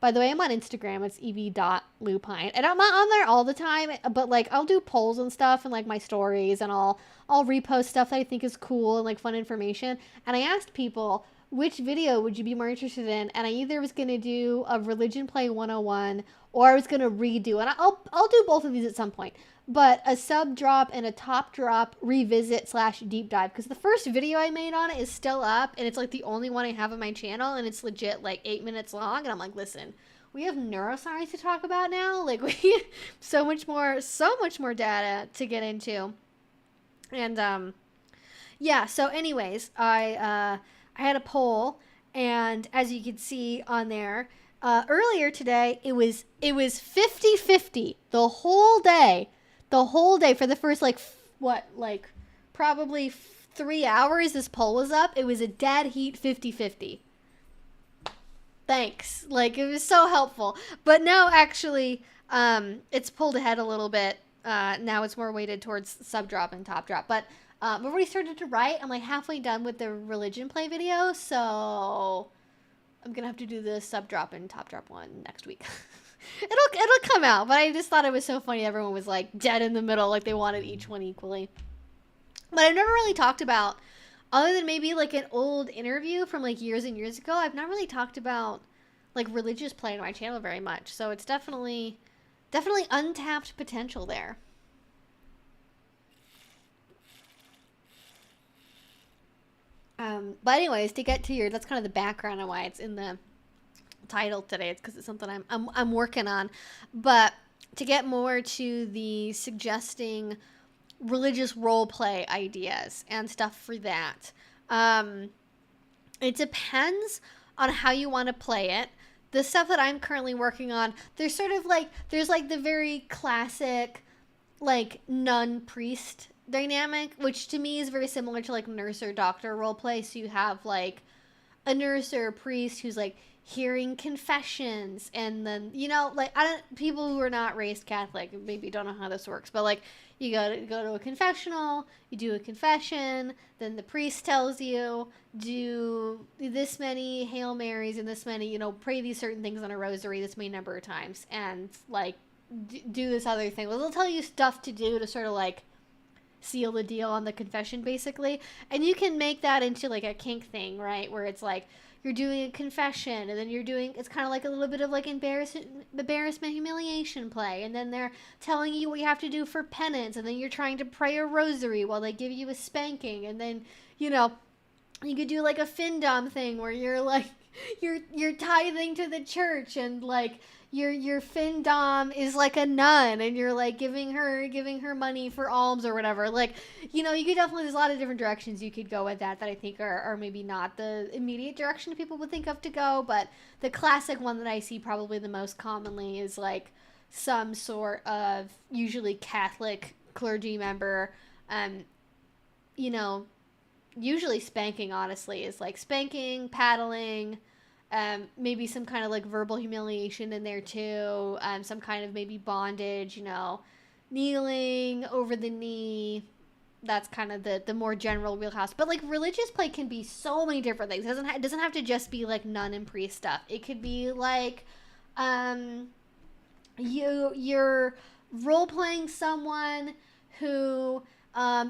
By the way, I'm on Instagram. It's ev.lupine. And I'm not on there all the time, but like I'll do polls and stuff and like my stories, and I'll repost stuff that I think is cool and like fun information. And I asked people, which video would you be more interested in? And I either was going to do a religion play 101, or I was going to redo, and I'll do both of these at some point. But a sub drop and a top drop revisit / deep dive, because the first video I made on it is still up, and it's like the only one I have on my channel, and it's legit like 8 minutes long. And I'm like, listen, we have neuroscience to talk about now. Like, we so much more data to get into. And yeah. So, anyways, I had a poll, and as you can see on there, earlier today it was 50-50 the whole day. The whole day for the first, probably 3 hours this poll was up. It was a dead heat 50-50. Thanks. Like, it was so helpful. But now, actually, it's pulled ahead a little bit. Now it's more weighted towards sub drop and top drop. But I've already started to write. I'm, like, halfway done with the religion play video. So I'm going to have to do the sub drop and top drop one next week. It'll come out, but I just thought it was so funny. Everyone was like dead in the middle, like they wanted each one equally. But I've never really talked about, other than maybe like an old interview from like years and years ago, I've not really talked about like religious play on my channel very much. So it's definitely untapped potential there. But anyways, to get to that's kind of the background on why it's in the title today. It's because it's something I'm working on. But to get more to the suggesting religious role play ideas and stuff for that, it depends on how you want to play it. The stuff that I'm currently working on, there's the very classic like nun priest dynamic, which to me is very similar to like nurse or doctor role play. So you have like a nurse or a priest who's like hearing confessions, and then, you know, like, people who are not raised Catholic maybe don't know how this works, but like you go to a confessional, you do a confession, then the priest tells you do this many Hail Marys and this many, you know, pray these certain things on a rosary this many number of times, and like do this other thing. Well, they'll tell you stuff to do to sort of like seal the deal on the confession, basically. And you can make that into like a kink thing, right, where it's like you're doing a confession, and then it's kind of like a little bit of like embarrassment, humiliation play, and then they're telling you what you have to do for penance, and then you're trying to pray a rosary while they give you a spanking, and then, you know, you could do like a findom thing where you're like you're tithing to the church, and like your findom is like a nun, and you're like giving her money for alms or whatever. Like, you know, you could definitely, there's a lot of different directions you could go with that I think are maybe not the immediate direction people would think of to go, but the classic one that I see probably the most commonly is like some sort of usually Catholic clergy member, you know, usually spanking, honestly, is like spanking, paddling, maybe some kind of like verbal humiliation in there too, some kind of maybe bondage, you know, kneeling over the knee. That's kind of the more general wheelhouse. But like religious play can be so many different things. It doesn't have to just be like nun and priest stuff. It could be like you're role playing someone who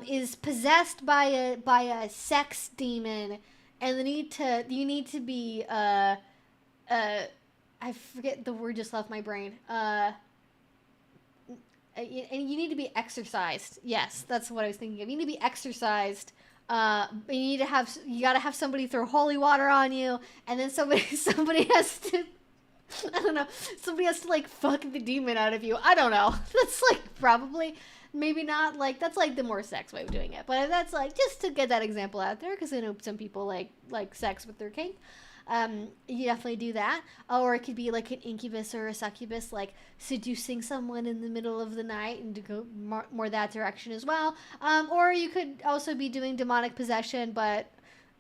is possessed by a sex demon, and you need to be I forget, the word just left my brain. And you need to be exercised. Yes, that's what I was thinking of. You need to be exercised. You gotta have somebody throw holy water on you, and then somebody has to, I don't know, somebody has to like fuck the demon out of you. I don't know. That's like probably, maybe not, like, that's like the more sex way of doing it, but that's like just to get that example out there, because I know some people like sex with their kink. You definitely do that. Or it could be like an incubus or a succubus, like seducing someone in the middle of the night, and to go more that direction as well. Or you could also be doing demonic possession, but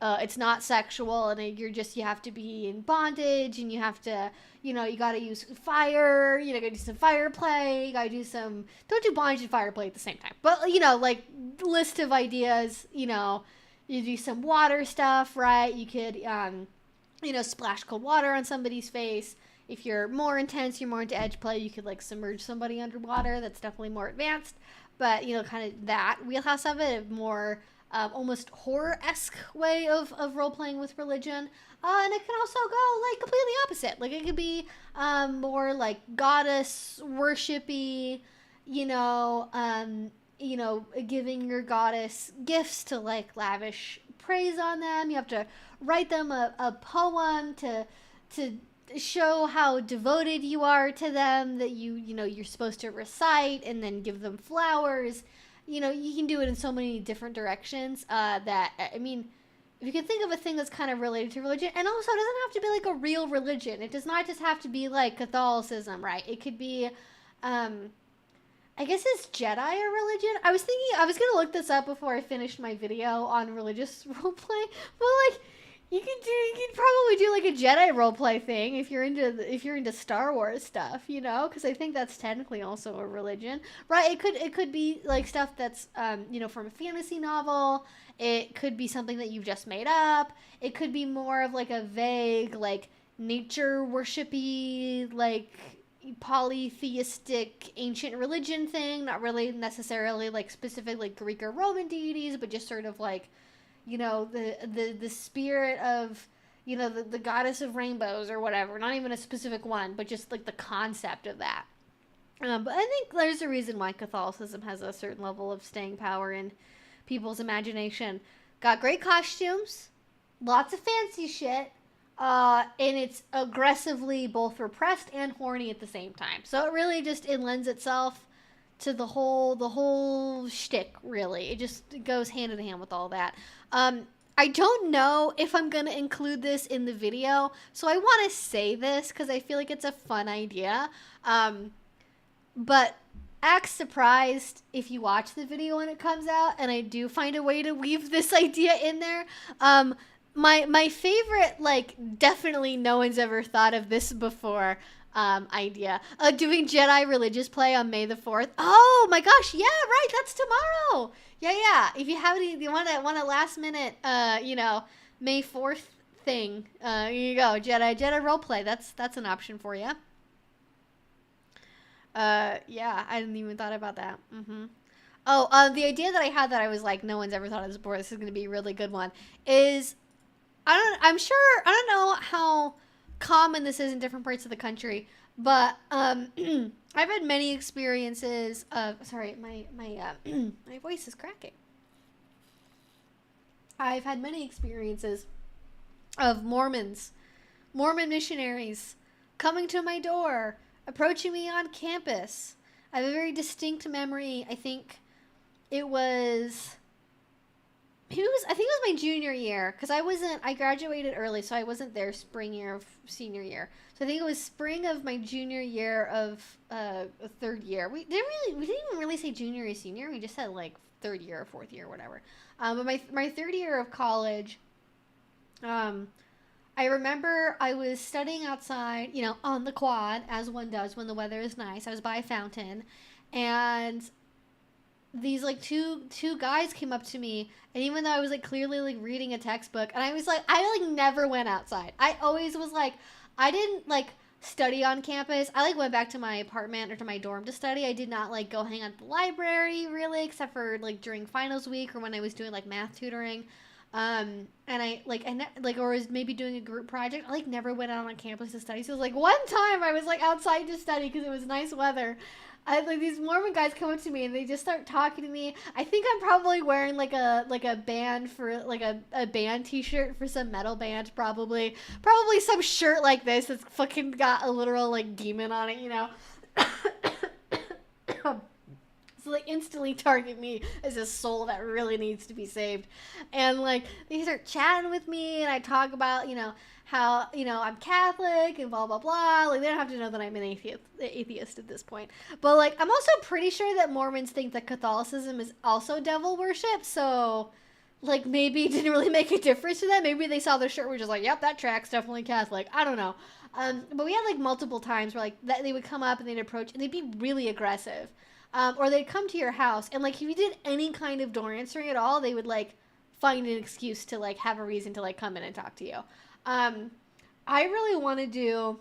it's not sexual, and you have to be in bondage, and you have to, you know, you gotta use fire, you know, gotta do some fire play, you gotta do some, don't do bondage and fire play at the same time, but, you know, like, list of ideas, you know, you do some water stuff, right? You could, you know, splash cold water on somebody's face. If you're more intense, you're more into edge play, you could like submerge somebody underwater. That's definitely more advanced. But, you know, kind of that wheelhouse of it, more almost horror-esque way of role-playing with religion. And it can also go like completely opposite. Like it could be more like goddess worshipy, you know, giving your goddess gifts to like lavish praise on them. You have to write them a poem to show how devoted you are to them, that you know you're supposed to recite, and then give them flowers. You know, you can do it in so many different directions. That I mean, if you can think of a thing that's kind of related to religion, and also it doesn't have to be like a real religion. It does not just have to be like Catholicism, right? It could be, I guess, is Jedi a religion? I was thinking I was gonna look this up before I finished my video on religious roleplay, but like you could probably do like a Jedi roleplay thing if you're into Star Wars stuff, you know, because I think that's technically also a religion, right? It could be like stuff that's you know, from a fantasy novel. It could be something that you've just made up. It could be more of like a vague like nature worshipy like polytheistic ancient religion thing, not really necessarily like specific like Greek or Roman deities, but just sort of like, you know, the spirit of, you know, the goddess of rainbows or whatever. Not even a specific one, but just like the concept of that. But I think there's a reason why Catholicism has a certain level of staying power in people's imagination. Got great costumes, lots of fancy shit, and it's aggressively both repressed and horny at the same time. So it really just, it lends itself to the whole shtick, really. It just goes hand in hand with all that. I don't know if I'm gonna include this in the video, so I want to say this because I feel like it's a fun idea. But act surprised if you watch the video when it comes out, and I do find a way to weave this idea in there. My favorite, like, definitely no one's ever thought of this before idea. Doing Jedi religious play on May the 4th. Oh my gosh, yeah, right, that's tomorrow. Yeah. If you have any, you want a last minute, you know, May 4th thing, here you go, Jedi roleplay. That's an option for you. Yeah, I didn't even thought about that. Oh, the idea that I had that I was like, no one's ever thought of this before, this is going to be a really good one, is, I don't know how common this is in different parts of the country, but, I've had many experiences of, sorry, my my voice is cracking. I've had many experiences of Mormon missionaries coming to my door, approaching me on campus. I have a very distinct memory. I think it was my junior year, because I graduated early, so I wasn't there spring year of senior year. So I think it was spring of my junior year of third year. We didn't even really say junior or senior. We just said like third year or fourth year or whatever. But my third year of college, I remember I was studying outside, you know, on the quad, as one does when the weather is nice. I was by a fountain, and these like two guys came up to me, and even though I was like clearly like reading a textbook, and I was like, I like never went outside. I always was like, I didn't like study on campus. I like went back to my apartment or to my dorm to study. I did not like go hang out at the library really, except for like during finals week or when I was doing like math tutoring. And I or was maybe doing a group project. I like never went out on campus to study. So it was like one time I was like outside to study because it was nice weather. I like these Mormon guys come up to me and they just start talking to me. I think I'm probably wearing like a band for like a band t-shirt for some metal band, probably some shirt like this that's fucking got a literal like demon on it, you know. So they instantly target me as a soul that really needs to be saved. And like they start chatting with me, and I talk about, you know, how, you know, I'm Catholic and blah blah blah. Like they don't have to know that I'm an atheist at this point. But like I'm also pretty sure that Mormons think that Catholicism is also devil worship. So like maybe it didn't really make a difference to them. Maybe they saw the shirt, were just like, yep, that tracks, definitely Catholic. I don't know. But we had like multiple times where like that they would come up and they'd approach and they'd be really aggressive. Or they'd come to your house, and like if you did any kind of door answering at all, they would like find an excuse to like have a reason to like come in and talk to you. I really want to do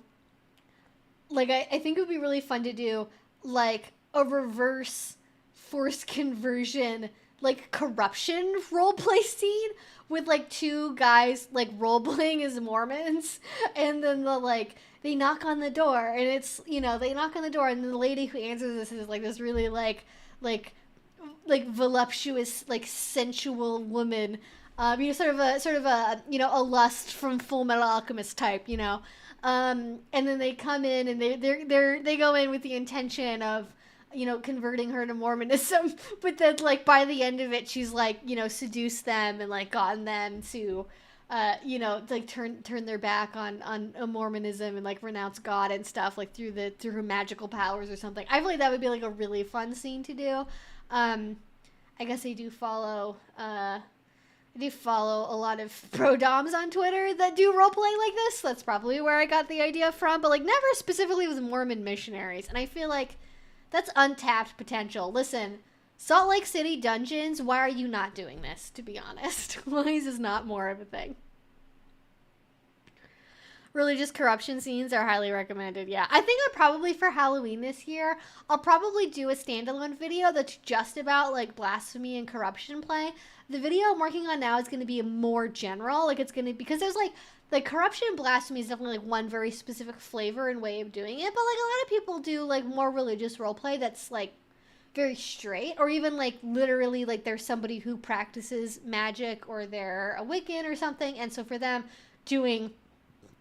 like I think it would be really fun to do like a reverse forced conversion, like corruption role play scene with like two guys like role playing as Mormons, and then they knock on the door, and it's, you know, they knock on the door, and the lady who answers this is like this really like voluptuous, like sensual woman, you know, sort of a, you know, a lust from Full Metal Alchemist type, you know. And then they come in, and they go in with the intention of, you know, converting her to Mormonism, but then like by the end of it, she's like, you know, seduced them and like gotten them to, you know, like turn their back on Mormonism and like renounce God and stuff, like through her magical powers or something. I feel like that would be like a really fun scene to do. I guess I do follow a lot of pro doms on Twitter that do roleplay like this. That's probably where I got the idea from, but like never specifically with Mormon missionaries. And I feel like that's untapped potential. Listen, Salt Lake City dungeons, why are you not doing this, to be honest? Why is this not more of a thing? Religious corruption scenes are highly recommended. Yeah, I think probably for Halloween this year, I'll probably do a standalone video that's just about like blasphemy and corruption play. The video I'm working on now is going to be more general. Like it's going to, because there's like corruption and blasphemy is definitely like one very specific flavor and way of doing it. But like a lot of people do like more religious roleplay that's like very straight, or even like literally like there's somebody who practices magic, or they're a Wiccan or something. And so for them, doing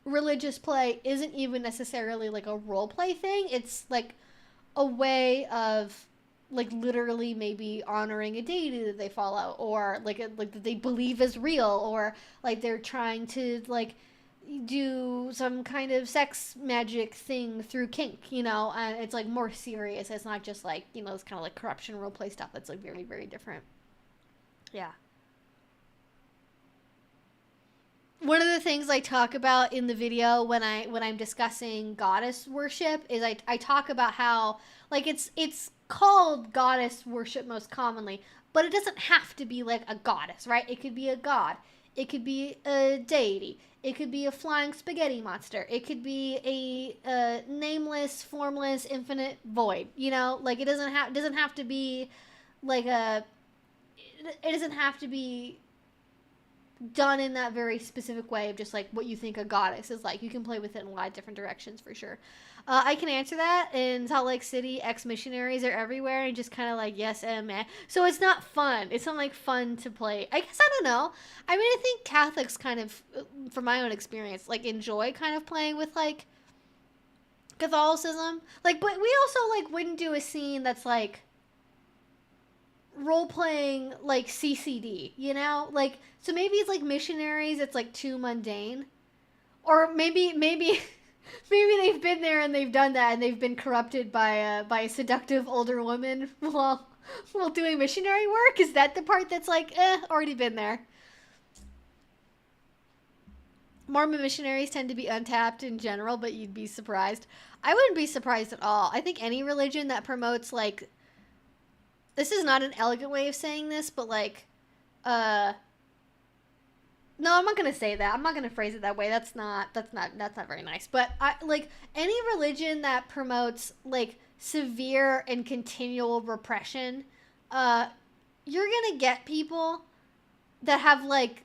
religious play isn't even necessarily like a role play thing. It's like a way of like literally maybe honoring a deity that they follow, or like that they believe is real, or like they're trying to like do some kind of sex magic thing through kink, you know. And it's like more serious. It's not just like, you know, this kind of like corruption role play stuff that's like very, very different. Yeah. One of the things I talk about in the video when I'm discussing goddess worship is I talk about how like it's called goddess worship most commonly, but it doesn't have to be like a goddess, right? It could be a god, it could be a deity, it could be a flying spaghetti monster, it could be a nameless, formless, infinite void. You know, like it doesn't have to be like it doesn't have to be done in that very specific way of just like what you think a goddess is like. You can play with it in a lot of different directions for sure. I can answer that. In Salt Lake City, ex-missionaries are everywhere, and just kind of like, yes, meh. So it's not fun. It's not like fun to play. I guess, I don't know. I mean, I think Catholics kind of, from my own experience, like enjoy kind of playing with like Catholicism. Like, but we also like wouldn't do a scene that's like role playing like CCD, you know? Like, so maybe it's like missionaries, it's like too mundane. Or maybe maybe they've been there and they've done that, and they've been corrupted by a seductive older woman while doing missionary work. Is that the part that's like, already been there? Mormon missionaries tend to be untapped in general, but you'd be surprised. I wouldn't be surprised at all. I think any religion that promotes like, this is not an elegant way of saying this, but like, no, I'm not gonna say that. I'm not gonna phrase it that way. That's not very nice. But I like any religion that promotes like severe and continual repression. Uh, you're gonna get people that have like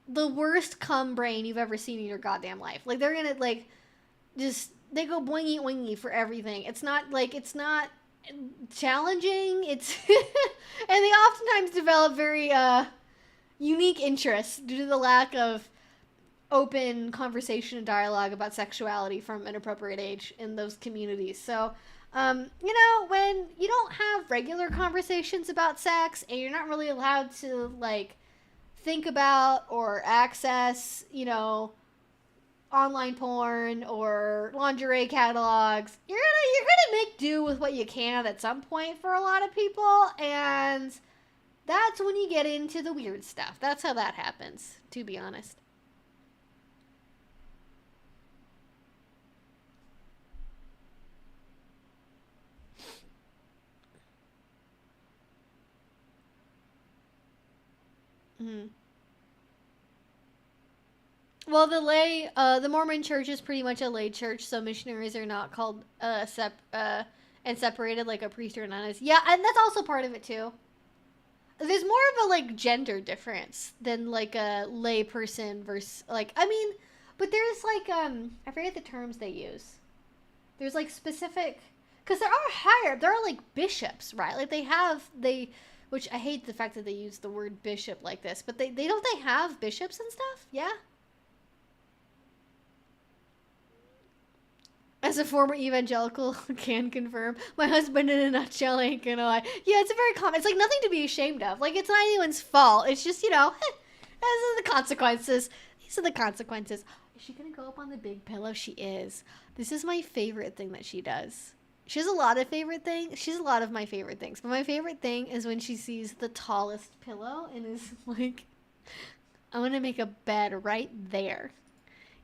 the worst cum brain you've ever seen in your goddamn life. Like they're gonna like just, they go boingy oingy for everything. It's not challenging. It's and they oftentimes develop very unique interests due to the lack of open conversation and dialogue about sexuality from an appropriate age in those communities. So, you know, when you don't have regular conversations about sex, and you're not really allowed to like think about or access, you know, online porn or lingerie catalogs, you're gonna make do with what you can at some point for a lot of people, and that's when you get into the weird stuff. That's how that happens, to be honest. Mm-hmm. Well, the Mormon church is pretty much a lay church, so missionaries are not called and separated like a priest or a nun is. Yeah, and that's also part of it too. There's more of a like gender difference than like a lay person versus like I mean, but there's like I forget the terms they use. There's like specific because there are like bishops, right? Like they which I hate the fact that they use the word bishop like this, but they have bishops and stuff, yeah. As a former evangelical, can confirm. My husband in a nutshell ain't gonna lie. Yeah, it's a very common. It's like nothing to be ashamed of. Like it's not anyone's fault. It's just these are the consequences. These are the consequences. Is she gonna go up on the big pillow? She is. This is my favorite thing that she does. She has a lot of favorite things. She has a lot of my favorite things. But my favorite thing is when she sees the tallest pillow and is like, I want to make a bed right there.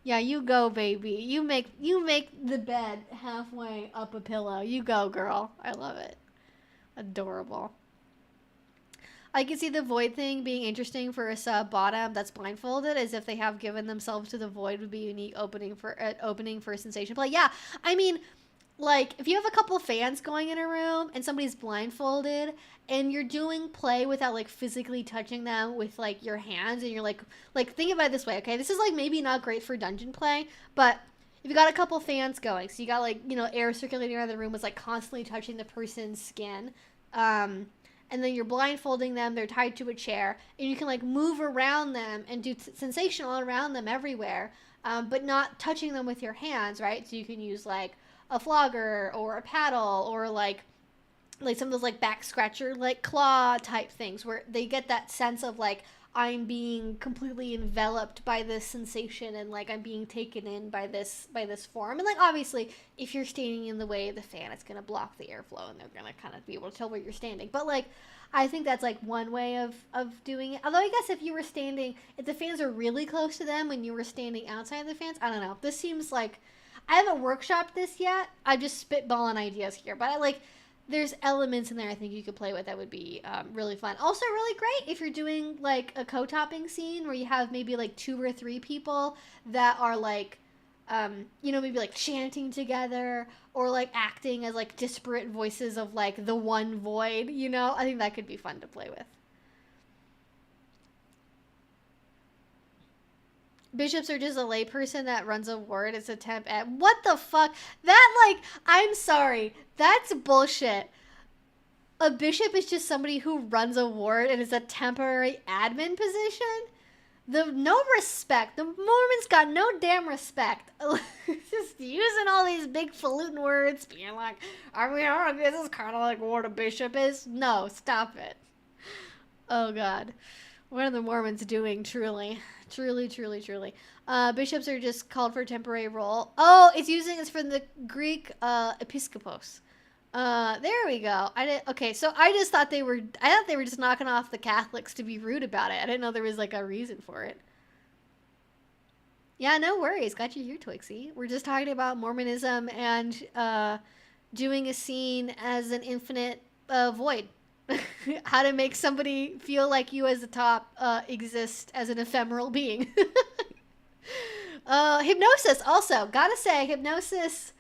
Yeah, you go, baby. You make the bed halfway up a pillow. You go, girl. I love it. Adorable. I can see the void thing being interesting for a sub bottom that's blindfolded, as if they have given themselves to the void would be a unique opening for sensation play. Yeah, I mean, like if you have a couple fans going in a room and somebody's blindfolded and you're doing play without like physically touching them with like your hands and you're like think about it this way, okay? This is like maybe not great for dungeon play, but if you got a couple fans going, so you got like, you know, air circulating around the room was like constantly touching the person's skin, and then you're blindfolding them, they're tied to a chair, and you can like move around them and do sensation all around them everywhere, but not touching them with your hands, right? So you can use like a flogger or a paddle or like some of those like back scratcher like claw type things where they get that sense of like I'm being completely enveloped by this sensation and like I'm being taken in by this form. And like obviously if you're standing in the way of the fan, it's going to block the airflow and they're going to kind of be able to tell where you're standing. But like I think that's like one way of doing it. Although I guess if the fans are really close to them when you were standing outside of the fans, I don't know. This seems like I haven't workshopped this yet. I'm just spitballing ideas here. But there's elements in there I think you could play with that would be really fun. Also really great if you're doing like a co-topping scene where you have maybe like 2 or 3 people that are like, maybe like chanting together or like acting as like disparate voices of like the one void, you know? I think that could be fun to play with. Bishops are just a layperson that runs a ward. It's a temp at what the fuck? That like I'm sorry. That's bullshit. A bishop is just somebody who runs a ward and is a temporary admin position. No respect. The Mormons got no damn respect. Just using all these big falutin words, being like, I mean, this is kind of like what a bishop is. No, stop it. Oh God. What are the Mormons doing, truly? Truly. Bishops are just called for a temporary role. Oh, it's from the Greek episkopos. There we go. Okay, so I thought they were just knocking off the Catholics to be rude about it. I didn't know there was like a reason for it. Yeah, no worries. Got you here, Twixie. We're just talking about Mormonism and doing a scene as an infinite void. How to make somebody feel like you as the top exist as an ephemeral being. Hypnosis also. Gotta say, hypnosis,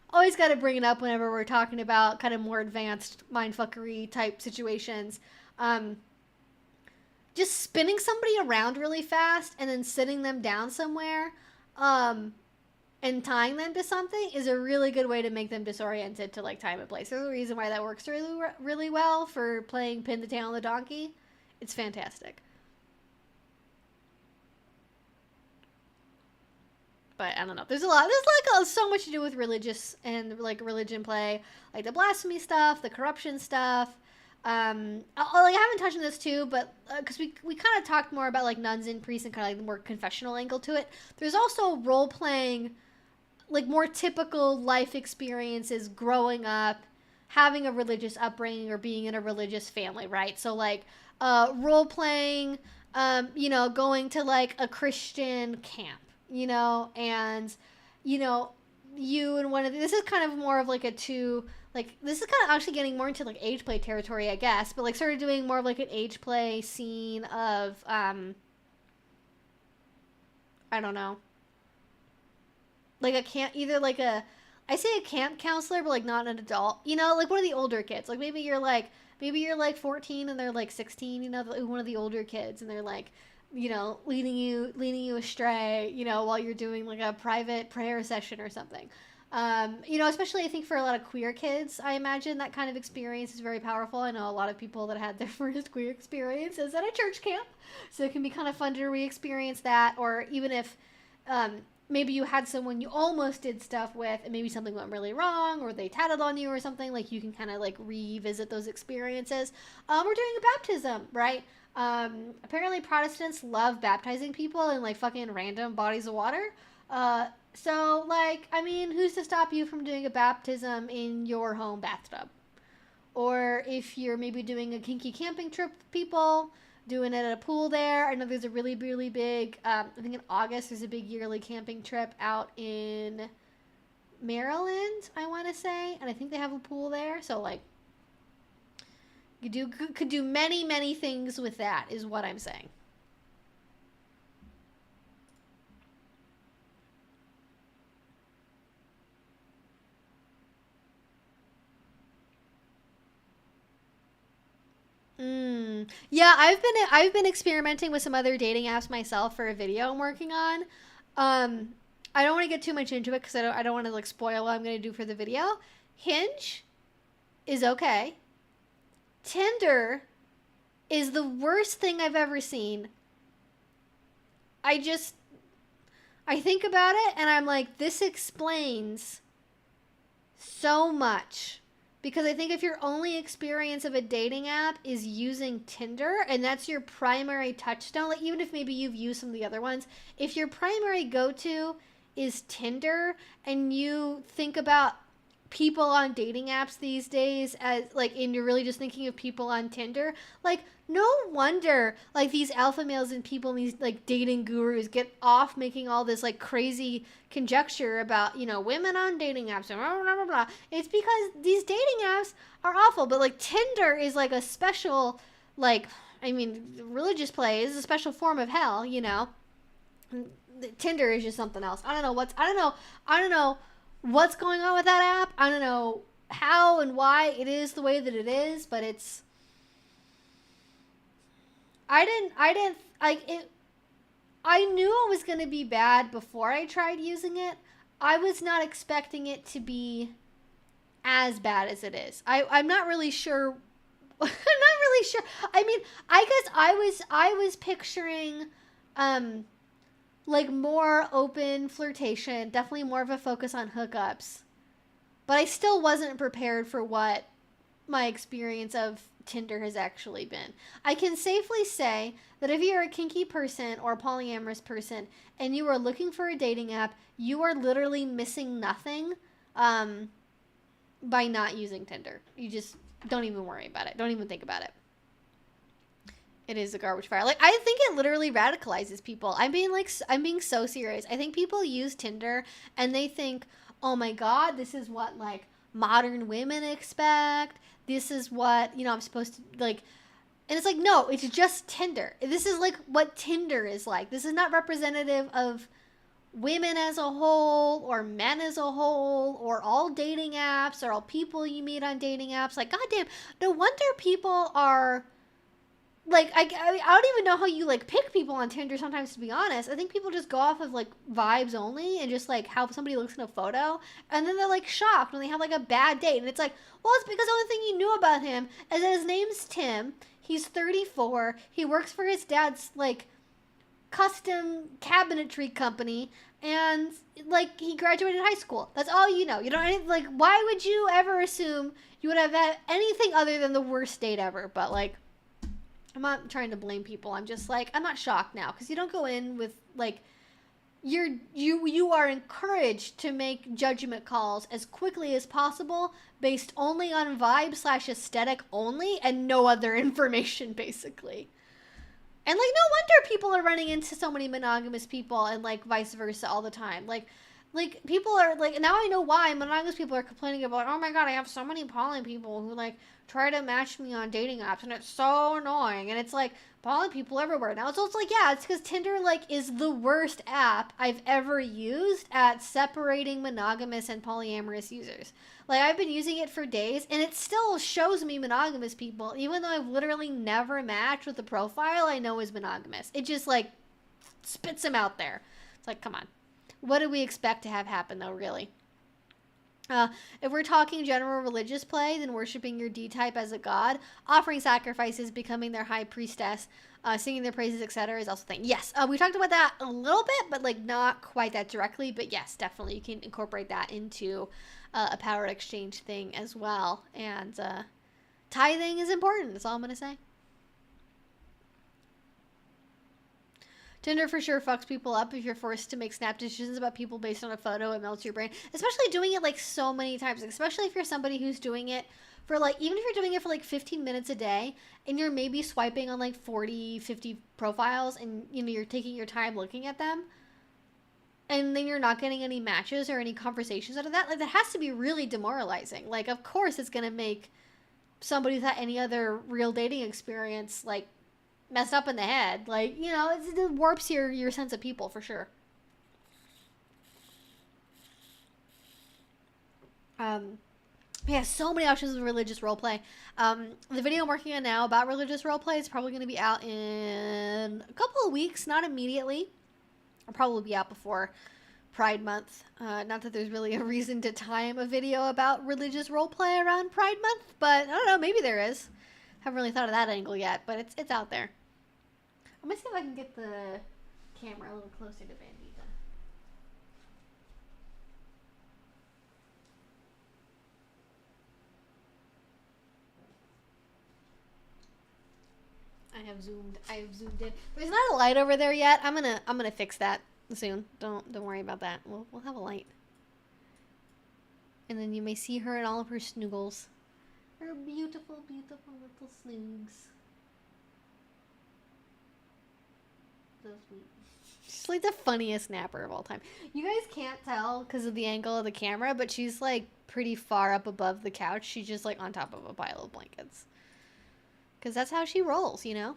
always gotta bring it up whenever we're talking about kind of more advanced mindfuckery type situations. Just spinning somebody around really fast and then sitting them down somewhere and tying them to something is a really good way to make them disoriented to like time and place. There's a reason why that works really well for playing pin the tail on the donkey. It's fantastic. But I don't know. There's like so much to do with religious and like religion play, like the blasphemy stuff, the corruption stuff. I haven't touched on this too, but because we kind of talked more about like nuns and priests and kind of like the more confessional angle to it. There's also role playing, like more typical life experiences growing up, having a religious upbringing or being in a religious family, right? So like role playing, going to like a Christian camp, and you and this is kind of more of like a two, like this is kind of actually getting more into like age play territory, I guess, but like sort of doing more of like an age play scene of I don't know. Like a camp, either like a, I say a camp counselor, but like not an adult. You know, like one of the older kids. Like maybe you're like 14 and they're like 16. You know, one of the older kids, and they're like, you know, leading you astray. You know, while you're doing like a private prayer session or something. You know, especially I think for a lot of queer kids, I imagine that kind of experience is very powerful. I know a lot of people that had their first queer experience is at a church camp, so it can be kind of fun to re-experience that. Or even if maybe you had someone you almost did stuff with and maybe something went really wrong or they tatted on you or something, like you can kind of like revisit those experiences. We're doing a baptism, right? Apparently Protestants love baptizing people in like fucking random bodies of water. So like, I mean, who's to stop you from doing a baptism in your home bathtub? Or if you're maybe doing a kinky camping trip with people, doing it at a pool there. I know there's a really, really big, I think in August, there's a big yearly camping trip out in Maryland, I want to say. And I think they have a pool there. So, like, you could do many, many things with that, is what I'm saying. Yeah, I've been experimenting with some other dating apps myself for a video I'm working on. I don't want to get too much into it because I don't want to like spoil what I'm going to do for the video. Hinge is okay. Tinder is the worst thing I've ever seen. I think about it and I'm like, this explains so much. Because I think if your only experience of a dating app is using Tinder and that's your primary touchstone, like even if maybe you've used some of the other ones, if your primary go-to is Tinder and you think about people on dating apps these days as like, and you're really just thinking of people on Tinder, like no wonder like these alpha males and people and these like dating gurus get off making all this like crazy conjecture about, you know, women on dating apps and blah, blah, blah, blah. It's because these dating apps are awful, but like Tinder is like a special, like, I mean, religious play is a special form of hell, you know. Tinder is just something else. I don't know what's going on with that app. I don't know how and why it is the way that it is, but it's, I didn't like it. I knew it was going to be bad before I tried using it. I was not expecting it to be as bad as it is. I'm not really sure. I'm not really sure. I mean, I guess I was picturing like more open flirtation, definitely more of a focus on hookups. But I still wasn't prepared for what my experience of Tinder has actually been. I can safely say that if you're a kinky person or a polyamorous person and you are looking for a dating app, you are literally missing nothing by not using Tinder. You just don't even worry about it. Don't even think about it. It is a garbage fire. Like, I think it literally radicalizes people. I'm being so serious. I think people use Tinder and they think, oh my God, this is what like modern women expect. This is what, you know, I'm supposed to like, and it's like, no, it's just Tinder. This is like what Tinder is like. This is not representative of women as a whole or men as a whole or all dating apps or all people you meet on dating apps. Like, goddamn, no wonder people are like, I don't even know how you like pick people on Tinder sometimes, to be honest. I think people just go off of like vibes only and just like how somebody looks in a photo, and then they're like shocked when they have like a bad date, and it's like, well, it's because the only thing you knew about him is that his name's Tim, he's 34, he works for his dad's like custom cabinetry company, and like he graduated high school. That's all you know. You don't like, why would you ever assume you would have had anything other than the worst date ever? But like, I'm not trying to blame people. I'm just like, I'm not shocked now because you don't go in with like, you are encouraged to make judgment calls as quickly as possible based only on vibe / aesthetic only and no other information basically. And like, no wonder people are running into so many monogamous people and like vice versa all the time. Like people are like, now I know why monogamous people are complaining about, oh my God, I have so many poly people who like try to match me on dating apps and it's so annoying. And it's like, Following people everywhere. Now it's also like, yeah, it's because Tinder like is the worst app I've ever used at separating monogamous and polyamorous users. Like I've been using it for days and it still shows me monogamous people, even though I've literally never matched with the profile I know is monogamous. It just like spits them out there. It's like, come on. What do we expect to have happen though, really? If we're talking general religious play, then worshiping your D-type as a god, offering sacrifices, becoming their high priestess, singing their praises, etc. is also a thing. Yes, we talked about that a little bit, but like not quite that directly. But yes, definitely you can incorporate that into a power exchange thing as well. And tithing is important. That's all I'm going to say. Tinder for sure fucks people up if you're forced to make snap decisions about people based on a photo. It melts your brain. Especially doing it like so many times. Especially if you're somebody who's doing it for like, even if you're doing it for like 15 minutes a day and you're maybe swiping on like 40, 50 profiles and you know, you're taking your time looking at them and then you're not getting any matches or any conversations out of that. Like that has to be really demoralizing. Like of course it's going to make somebody without any other real dating experience like messed up in the head. Like, you know, it warps your sense of people for sure. Yeah, so many options of religious roleplay. The video I'm working on now about religious roleplay is probably going to be out in a couple of weeks, not immediately. I'll probably be out before Pride Month. Not that there's really a reason to time a video about religious roleplay around Pride Month, but I don't know, maybe there is. Haven't really thought of that angle yet, but it's out there. I'm gonna see if I can get the camera a little closer to Bandita. I have zoomed in. There's not a light over there yet. I'm gonna fix that soon. Don't worry about that. We'll have a light. And then you may see her in all of her snoogles. Her beautiful, beautiful little snoogs. So sweet. She's like the funniest snapper of all time. You guys can't tell because of the angle of the camera, but she's like pretty far up above the couch. She's just like on top of a pile of blankets. Because that's how she rolls, you know?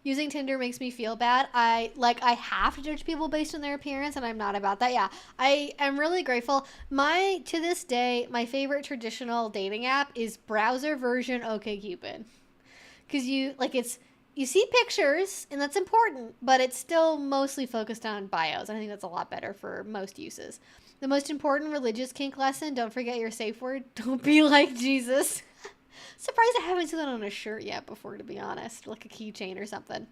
Using Tinder makes me feel bad. I have to judge people based on their appearance, and I'm not about that. Yeah, I am really grateful. To this day, my favorite traditional dating app is browser version OkCupid. Because you see pictures, and that's important, but it's still mostly focused on bios. I think that's a lot better for most uses. The most important religious kink lesson, don't forget your safe word. Don't be like Jesus. Surprised I haven't seen that on a shirt yet before, to be honest. Like a keychain or something.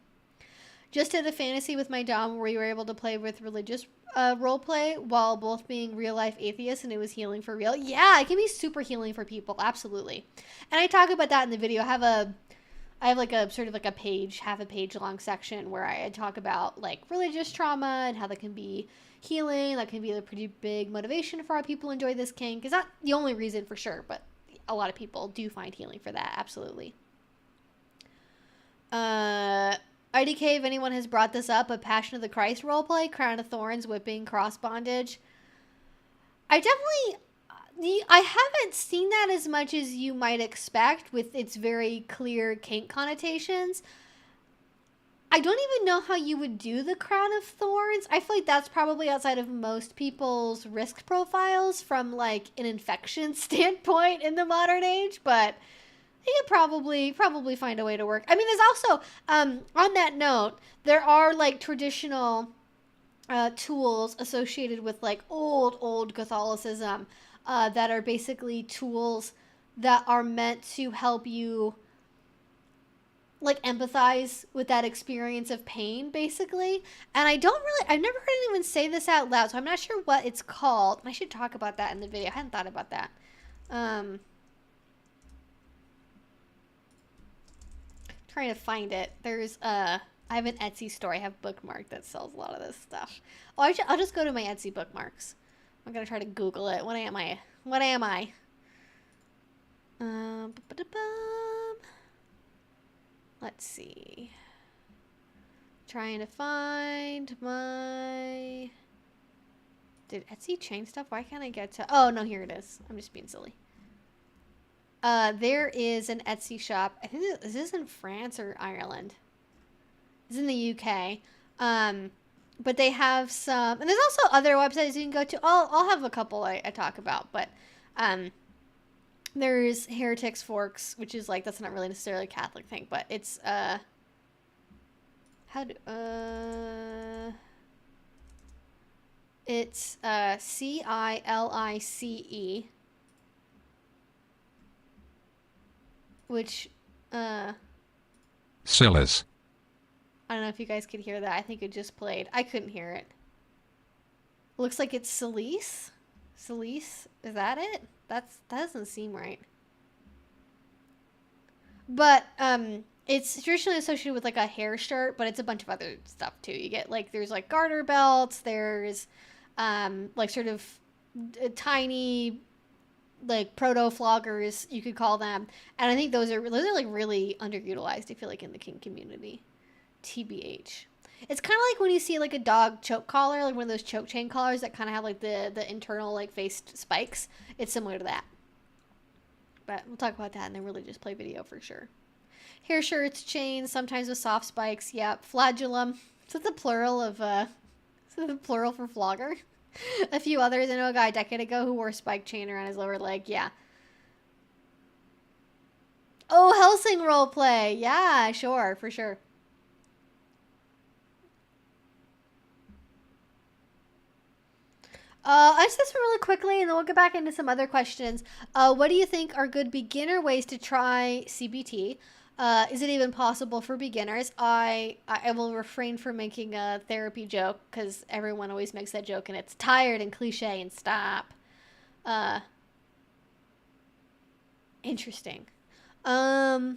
Just did a fantasy with my dom where we were able to play with religious roleplay while both being real-life atheists, and it was healing for real. Yeah, it can be super healing for people. Absolutely. And I talk about that in the video. I have like a sort of like a page, half a page long section where I talk about like religious trauma and how that can be healing. That can be a pretty big motivation for how people enjoy this kink. It's not the only reason for sure, but a lot of people do find healing for that. Absolutely. IDK, if anyone has brought this up, a Passion of the Christ roleplay, Crown of Thorns, whipping, cross bondage. I haven't seen that as much as you might expect with its very clear kink connotations. I don't even know how you would do the Crown of Thorns. I feel like that's probably outside of most people's risk profiles from like an infection standpoint in the modern age, but you could probably find a way to work. I mean, there's also, on that note, there are like traditional tools associated with like old Catholicism that are basically tools that are meant to help you like empathize with that experience of pain, basically. And I've never heard anyone say this out loud, so I'm not sure what it's called. I should talk about that in the video. I hadn't thought about that. Trying to find it. There's I have an Etsy store I have bookmarked that sells a lot of this stuff. Oh, I'll just go to my Etsy bookmarks. I'm gonna try to Google it. What am I? Let's see. Trying to find my... Did Etsy change stuff? Why can't I get to... Oh, no, here it is. I'm just being silly. there is an Etsy shop. I think this is in France or Ireland. It's in the UK. But they have some, and there's also other websites you can go to. I'll have a couple I talk about, but there's Heretics Forks, which is like, that's not really necessarily a Catholic thing, but it's it's CILICE, which Silas. I don't know if you guys could hear that. I think it just played. I couldn't hear it. Looks like it's Celise. Celise, is that it? That doesn't seem right. But it's traditionally associated with like a hair shirt, but it's a bunch of other stuff too. You get like, there's like garter belts. There's like sort of tiny like proto floggers, you could call them. And I think those are like really underutilized, I feel like, in the kink community. TBH. It's kind of like when you see like a dog choke collar, like one of those choke chain collars that kind of have like the internal like faced spikes. It's similar to that. But we'll talk about that in the religious play video for sure. Hair shirts, chains, sometimes with soft spikes. Yep. Flagellum. Is that the plural of is that the plural for flogger? A few others. I know a guy a decade ago who wore a spike chain around his lower leg. Yeah. Oh, Helsing roleplay. Yeah, sure, for sure. I'll answer this one really quickly, and then we'll get back into some other questions. What do you think are good beginner ways to try CBT? Is it even possible for beginners? I will refrain from making a therapy joke, because everyone always makes that joke, and it's tired and cliche, and stop. Interesting. Yeah,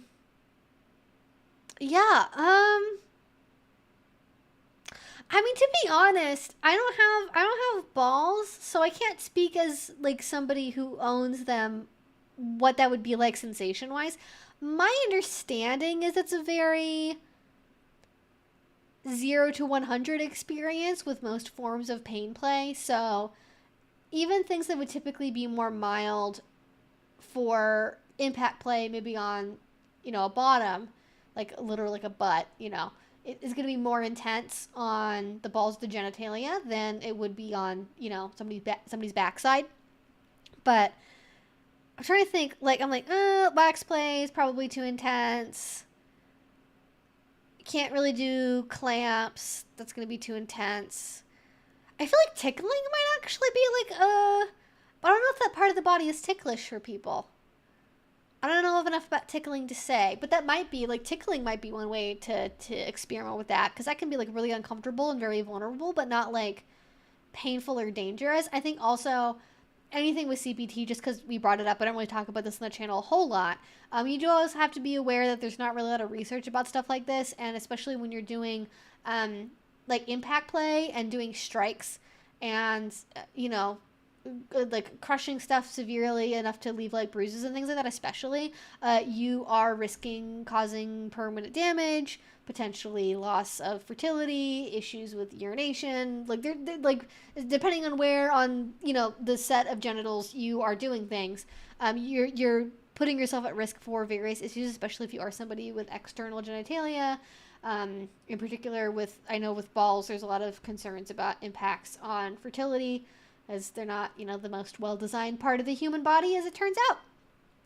I mean, to be honest, I don't have balls, so I can't speak as like somebody who owns them what that would be like sensation wise. My understanding is it's a very 0 to 100 experience with most forms of pain play. So even things that would typically be more mild for impact play, maybe on, a bottom, like literally like a butt, it is going to be more intense on the balls of the genitalia than it would be on, somebody's backside. But I'm trying to think, like, I'm like, wax play is probably too intense. Can't really do clamps. That's going to be too intense. I feel like tickling might actually be like, but I don't know if that part of the body is ticklish for people. I don't know enough about tickling to say, but that might be, like, tickling might be one way to experiment with that, because that can be, like, really uncomfortable and very vulnerable, but not, like, painful or dangerous. I think also anything with CBT, just because we brought it up, I don't really talk about this on the channel a whole lot, you do always have to be aware that there's not really a lot of research about stuff like this, and especially when you're doing, like, impact play and doing strikes and, like crushing stuff severely enough to leave like bruises and things like that, especially, you are risking causing permanent damage, potentially loss of fertility, issues with urination. Like they're like, depending on where on the set of genitals you are doing things, you're putting yourself at risk for various issues, especially if you are somebody with external genitalia. In particular, I know with balls, there's a lot of concerns about impacts on fertility, as they're not, the most well-designed part of the human body, as it turns out.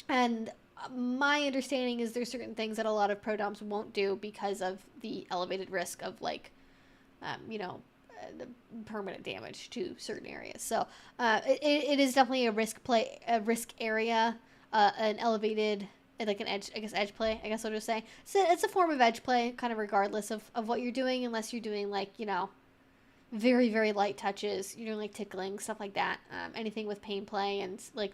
And my understanding is there's certain things that a lot of pro-doms won't do because of the elevated risk of, like, the permanent damage to certain areas. So it is definitely a risk area, an elevated, like an edge, edge play, I guess I'll just say. So it's a form of edge play, kind of regardless of what you're doing, unless you're doing, like, very, very light touches. You're doing like tickling, stuff like that. Anything with pain play and like,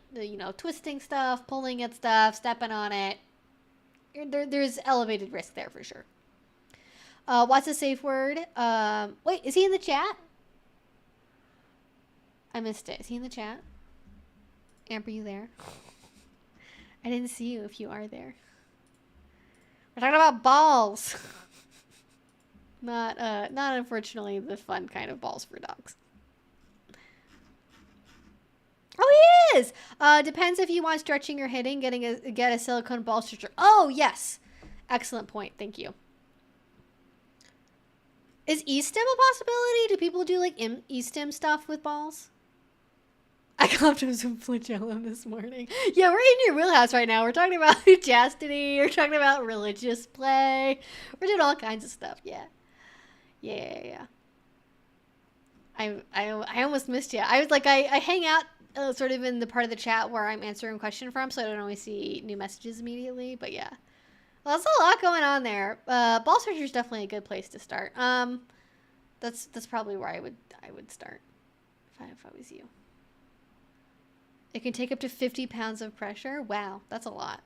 twisting stuff, pulling at stuff, stepping on it. There's elevated risk there for sure. What's a safe word? Wait, is he in the chat? I missed it. Is he in the chat? Amp, are you there? I didn't see you if you are there. We're talking about balls. Not unfortunately the fun kind of balls for dogs. Oh is. Depends if you want stretching or hitting. Get a silicone ball stretcher. Oh, yes. Excellent point. Thank you. Is E-stim a possibility? Do people do like E-stim stuff with balls? I got him some flagellum this morning. Yeah, we're in your wheelhouse right now. We're talking about chastity. We're talking about religious play. We're doing all kinds of stuff. Yeah. Yeah. I almost missed you. I was like, I hang out sort of in the part of the chat where I'm answering a question from, so I don't always see new messages immediately. But yeah. Well, that's a lot going on there. Ball stretcher is definitely a good place to start. That's probably where I would start if I was you. It can take up to 50 pounds of pressure. Wow, that's a lot.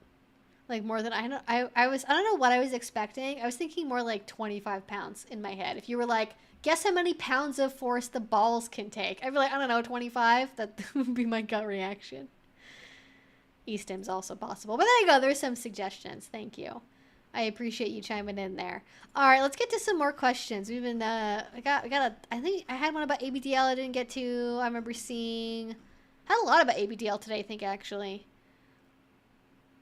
Like more than I don't know what I was expecting. I was thinking more like 25 pounds in my head. If you were like, guess how many pounds of force the balls can take, I'd be like, I don't know, 25. That would be my gut reaction. E-stim's also possible, but there you go. There's some suggestions. Thank you. I appreciate you chiming in there. All right, let's get to some more questions. We've been I think I had one about ABDL I didn't get to. I remember seeing. Had a lot about ABDL today, I think, actually.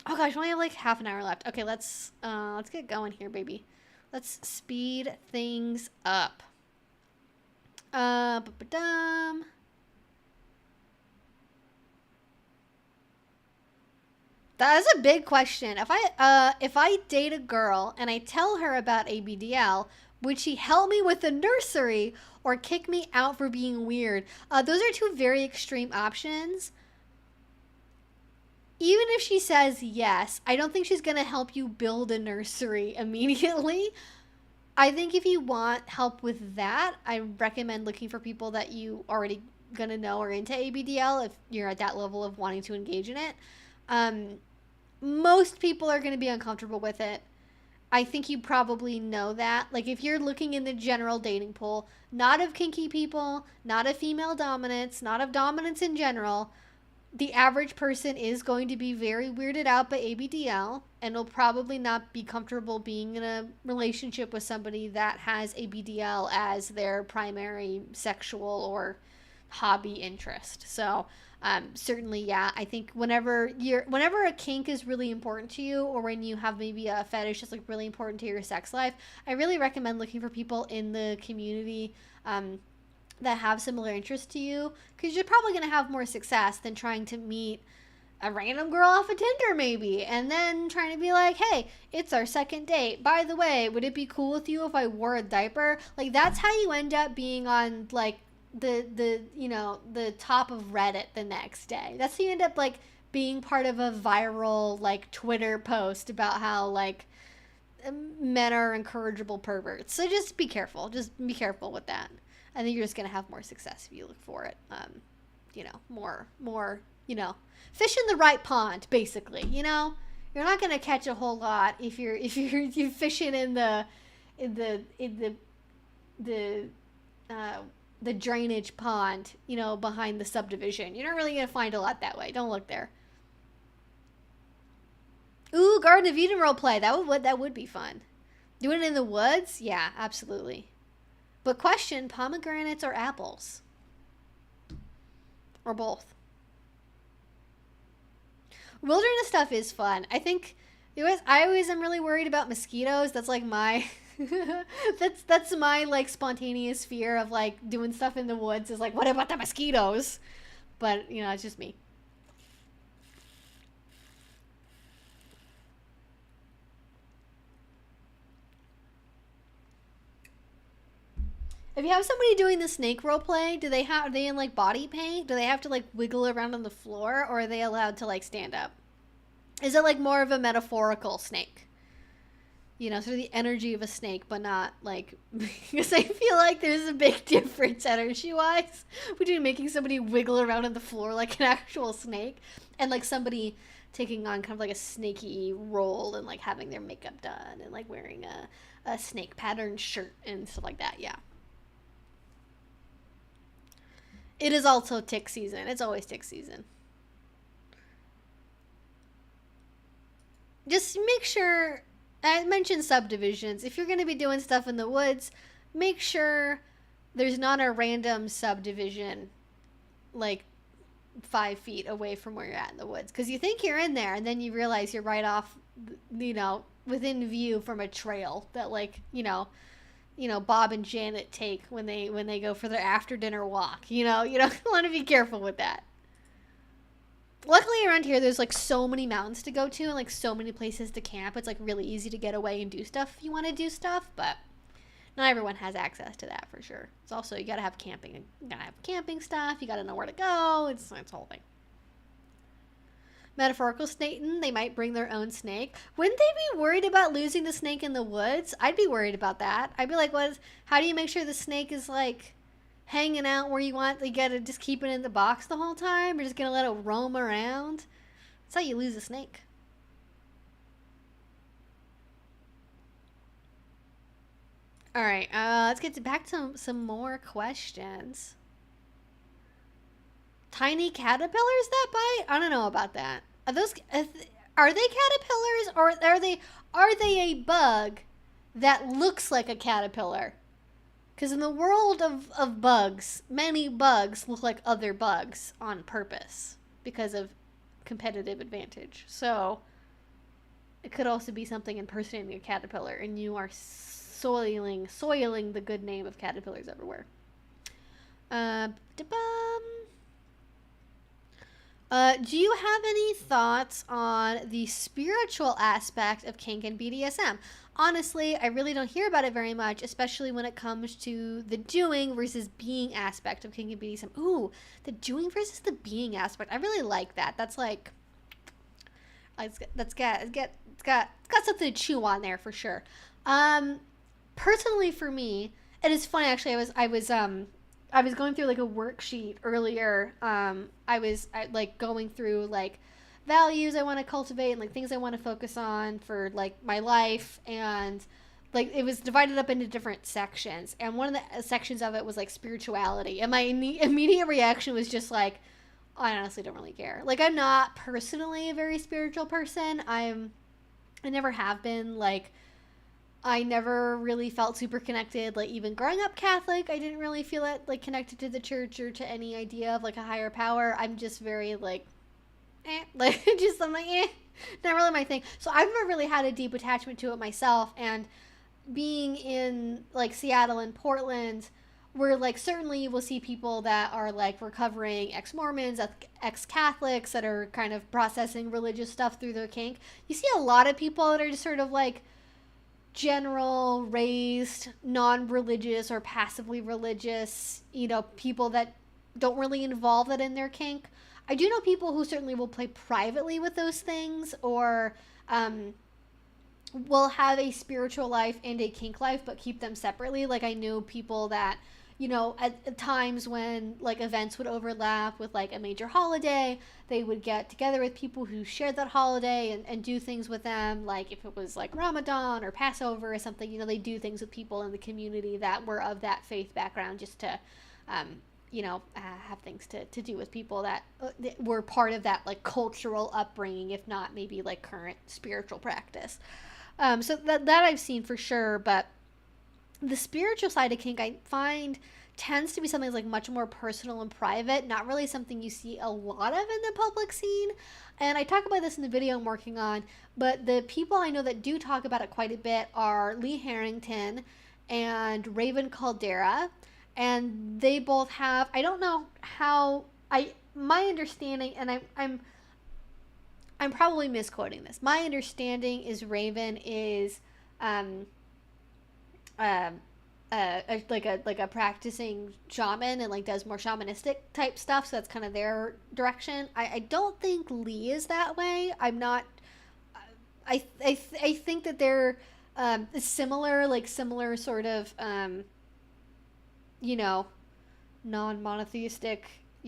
Oh gosh, we only have like half an hour left. Okay, let's get going here, baby. Let's speed things up. Ba-ba-dum. That is a big question. If I date a girl and I tell her about ABDL, would she help me with the nursery or kick me out for being weird? Those are two very extreme options. Even if she says yes, I don't think she's going to help you build a nursery immediately. I think if you want help with that, I recommend looking for people that you already going to know are into ABDL if you're at that level of wanting to engage in it. Most people are going to be uncomfortable with it. I think you probably know that. Like, if you're looking in the general dating pool, not of kinky people, not of female dominance, not of dominance in general, the average person is going to be very weirded out by ABDL and will probably not be comfortable being in a relationship with somebody that has ABDL as their primary sexual or hobby interest. So, certainly, yeah, I think whenever a kink is really important to you, or when you have maybe a fetish that's like really important to your sex life, I really recommend looking for people in the community that have similar interests to you, because you're probably going to have more success than trying to meet a random girl off of Tinder maybe, and then trying to be like, hey, it's our second date. By the way, would it be cool with you if I wore a diaper? Like, that's how you end up being on like the top of Reddit the next day. That's how you end up like being part of a viral like Twitter post about how like men are incorrigible perverts. So just be careful. Just be careful with that. I think you're just gonna have more success if you look for it. More fish in the right pond, basically. You're not gonna catch a whole lot if you're fishing in the drainage pond, behind the subdivision. You're not really going to find a lot that way. Don't look there. Ooh, Garden of Eden roleplay. That would be fun. Doing it in the woods? Yeah, absolutely. But question, pomegranates or apples? Or both? Wilderness stuff is fun. I think I always am really worried about mosquitoes. That's like my that's my like spontaneous fear of like doing stuff in the woods is like, what about the mosquitoes? But it's just me. If you have somebody doing the snake roleplay, are they in like body paint? Do they have to like wiggle around on the floor, or are they allowed to like stand up? Is it like more of a metaphorical snake? Sort of the energy of a snake, but not like, because I feel like there's a big difference energy-wise between making somebody wiggle around on the floor like an actual snake and like somebody taking on kind of like a snaky role and like having their makeup done and like wearing a snake pattern shirt and stuff like that. Yeah. It is also tick season. It's always tick season. Just make sure, I mentioned subdivisions. If you're going to be doing stuff in the woods, make sure there's not a random subdivision, like, 5 feet away from where you're at in the woods, because you think you're in there and then you realize you're right off, within view from a trail that, like, Bob and Janet take when they go for their after dinner walk. You don't want to be careful with that. Luckily around here there's like so many mountains to go to and like so many places to camp. It's like really easy to get away and do stuff if you want to do stuff, but not everyone has access to that for sure. It's also, you gotta have camping. You gotta have camping stuff. You gotta know where to go. It's a whole thing. Metaphorical Satan, they might bring their own snake. Wouldn't they be worried about losing the snake in the woods? I'd be worried about that. I'd be like, how do you make sure the snake is like hanging out where you want? You gotta just keep it in the box the whole time? Or just gonna let it roam around? That's how you lose a snake. All right, let's get back to some more questions. Tiny caterpillars that bite? I don't know about that. Are they caterpillars, or are they a bug that looks like a caterpillar? Because in the world of bugs, many bugs look like other bugs on purpose because of competitive advantage. So it could also be something impersonating a caterpillar, and you are soiling the good name of caterpillars everywhere. Do you have any thoughts on the spiritual aspect of kink and BDSM? Honestly, I really don't hear about it very much, especially when it comes to the doing versus being aspect of kink and BDSM. Ooh, the doing versus the being aspect. I really like that. That's like, it's got something to chew on there for sure. Personally for me, it is funny actually. I was going through like a worksheet earlier. I was like going through like values I want to cultivate and like things I want to focus on for like my life, and like it was divided up into different sections, and one of the sections of it was like spirituality, and my immediate reaction was just like, I honestly don't really care. Like, I'm not personally a very spiritual person. I never have been. Like, I never really felt super connected. Like, even growing up Catholic, I didn't really feel it, like, connected to the church or to any idea of, like, a higher power. I'm just very, like, like, just, I'm like, not really my thing. So I've never really had a deep attachment to it myself. And being in, like, Seattle and Portland, where, like, certainly you will see people that are, like, recovering ex-Mormons, ex-Catholics that are kind of processing religious stuff through their kink. You see a lot of people that are just sort of, like, general raised non-religious or passively religious, people that don't really involve that in their kink. I do know people who certainly will play privately with those things, or will have a spiritual life and a kink life but keep them separately. Like, I know people that, at times when like events would overlap with like a major holiday, they would get together with people who shared that holiday and do things with them. Like if it was like Ramadan or Passover or something, they do things with people in the community that were of that faith background, just to have things to do with people that were part of that like cultural upbringing, if not maybe like current spiritual practice. So that I've seen for sure. But the spiritual side of kink, I find, tends to be something that's like much more personal and private, not really something you see a lot of in the public scene. And I talk about this in the video I'm working on, but the people I know that do talk about it quite a bit are Lee Harrington and Raven Caldera. And they both have, I don't know how, my understanding, and I'm probably misquoting this. My understanding is Raven is like a practicing shaman and like does more shamanistic type stuff, so that's kind of their direction. I don't think Lee is that way. I'm not. I think that they're similar sort of non-monotheistic,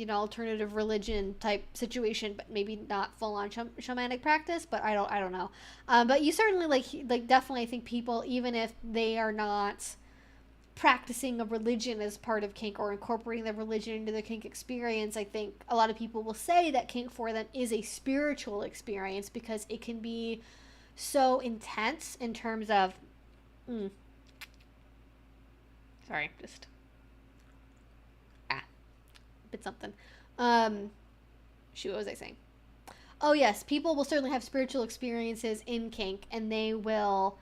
alternative religion type situation, but maybe not full on shamanic practice. But I don't know. But you certainly like definitely, I think people, even if they are not practicing a religion as part of kink or incorporating the religion into their kink experience, I think a lot of people will say that kink for them is a spiritual experience because it can be so intense in terms of sorry, just bit something. Shoot, what was I saying? Oh yes, people will certainly have spiritual experiences in kink, and they will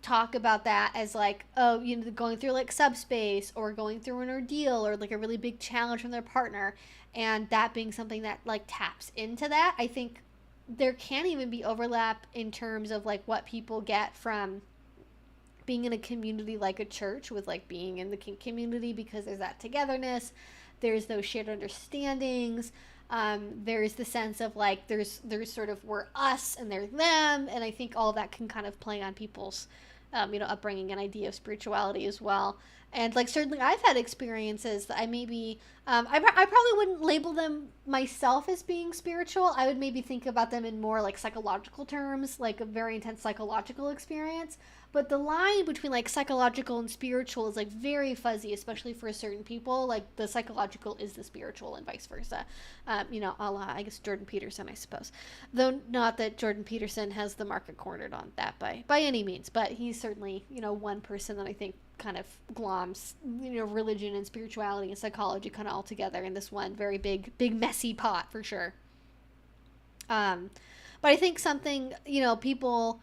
talk about that as like, oh, you know, going through like subspace or going through an ordeal or like a really big challenge from their partner, and that being something that like taps into that. I think there can even be overlap in terms of like what people get from being in a community like a church with like being in the kink community, because there's that togetherness, there's those shared understandings, there's the sense of like there's sort of we're us and they're them, and I think all of that can kind of play on people's upbringing and idea of spirituality as well. And like certainly I've had experiences that I maybe I probably wouldn't label them myself as being spiritual. I would maybe think about them in more like psychological terms, like a very intense psychological experience. But the line between like psychological and spiritual is like very fuzzy, especially for certain people. Like the psychological is the spiritual and vice versa. A la, I guess, Jordan Peterson, I suppose. Though not that Jordan Peterson has the market cornered on that by any means, but he's certainly, one person that I think kind of gloms, religion and spirituality and psychology kind of all together in this one very big messy pot for sure. But I think something, people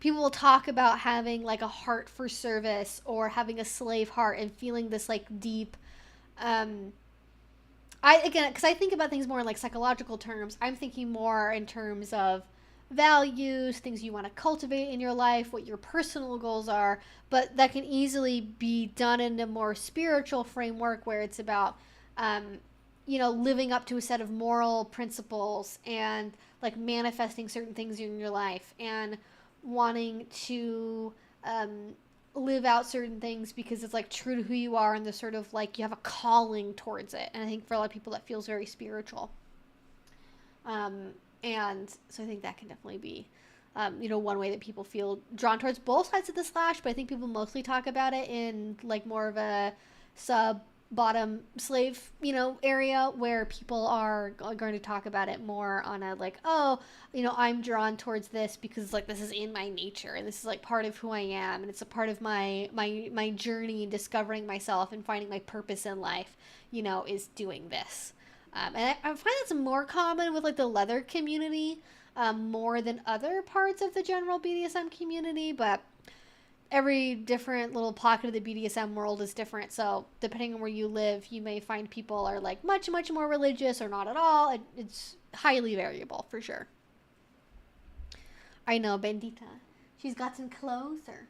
will talk about having like a heart for service or having a slave heart and feeling this like deep, because I think about things more in like psychological terms. I'm thinking more in terms of values, things you want to cultivate in your life, what your personal goals are, but that can easily be done in a more spiritual framework where it's about, living up to a set of moral principles and like manifesting certain things in your life and wanting to live out certain things because it's like true to who you are, and the sort of like you have a calling towards it. And I think for a lot of people that feels very spiritual. And so I think that can definitely be, one way that people feel drawn towards both sides of the slash, but I think people mostly talk about it in like more of a bottom slave, area where people are going to talk about it more on a like, oh, I'm drawn towards this because like this is in my nature and this is like part of who I am, and it's a part of my journey in discovering myself and finding my purpose in life, is doing this. And I find that's more common with like the leather community, more than other parts of the general BDSM community, but every different little pocket of the BDSM world is different. So depending on where you live, you may find people are like much, much more religious or not at all. It's highly variable for sure. I know, Bendita. She's gotten closer.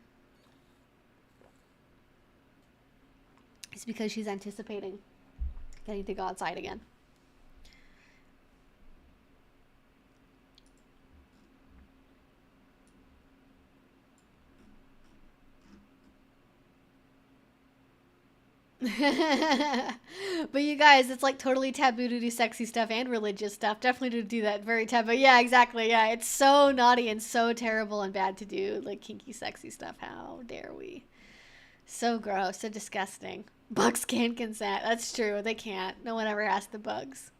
It's because she's anticipating getting to go outside again. But you guys, it's like totally taboo to do sexy stuff and religious stuff. Definitely to do that, very taboo. Yeah, exactly. Yeah, it's so naughty and so terrible and bad to do like kinky sexy stuff. How dare we? So gross, so disgusting. Bugs can't consent. That's true, they can't. No one ever asked the bugs.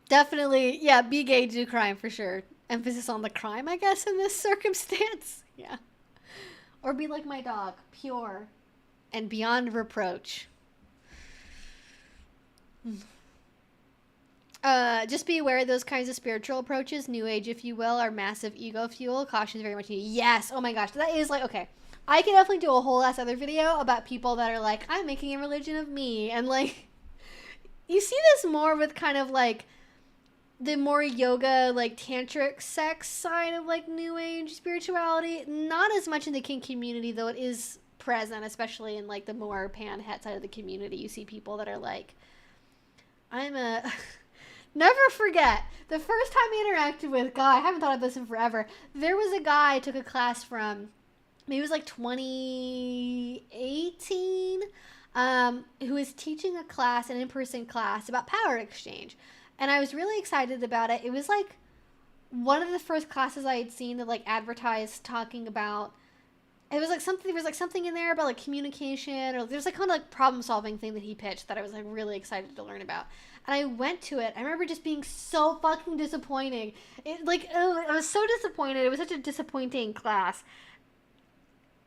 Definitely, yeah, be gay, do crime for sure. Emphasis on the crime, I guess, in this circumstance. Yeah. Or be like my dog, pure and beyond reproach. Just be aware of those kinds of spiritual approaches, new age if you will, are massive ego fuel. Caution is very much needed. Yes, oh my gosh, that is like, okay. I can definitely do a whole ass other video about people that are like, I'm making a religion of me. And like, you see this more with kind of like the more yoga, like tantric sex side of like new age spirituality. Not as much in the kink community, though it is present, especially in like the more pan het side of the community. You see people that are like, I'm a never forget the first time I interacted with a guy. I haven't thought of this in forever. There was a guy I took a class from, maybe it was like 2018, who was teaching a class, an in-person class about power exchange. And I was really excited about it. It was like one of the first classes I had seen that like advertised talking about, it was like something, there was like something in there about like communication, or there's like kind of like problem solving thing that he pitched that I was like really excited to learn about. And I went to it. I remember just being so fucking disappointing. I was so disappointed. It was such a disappointing class.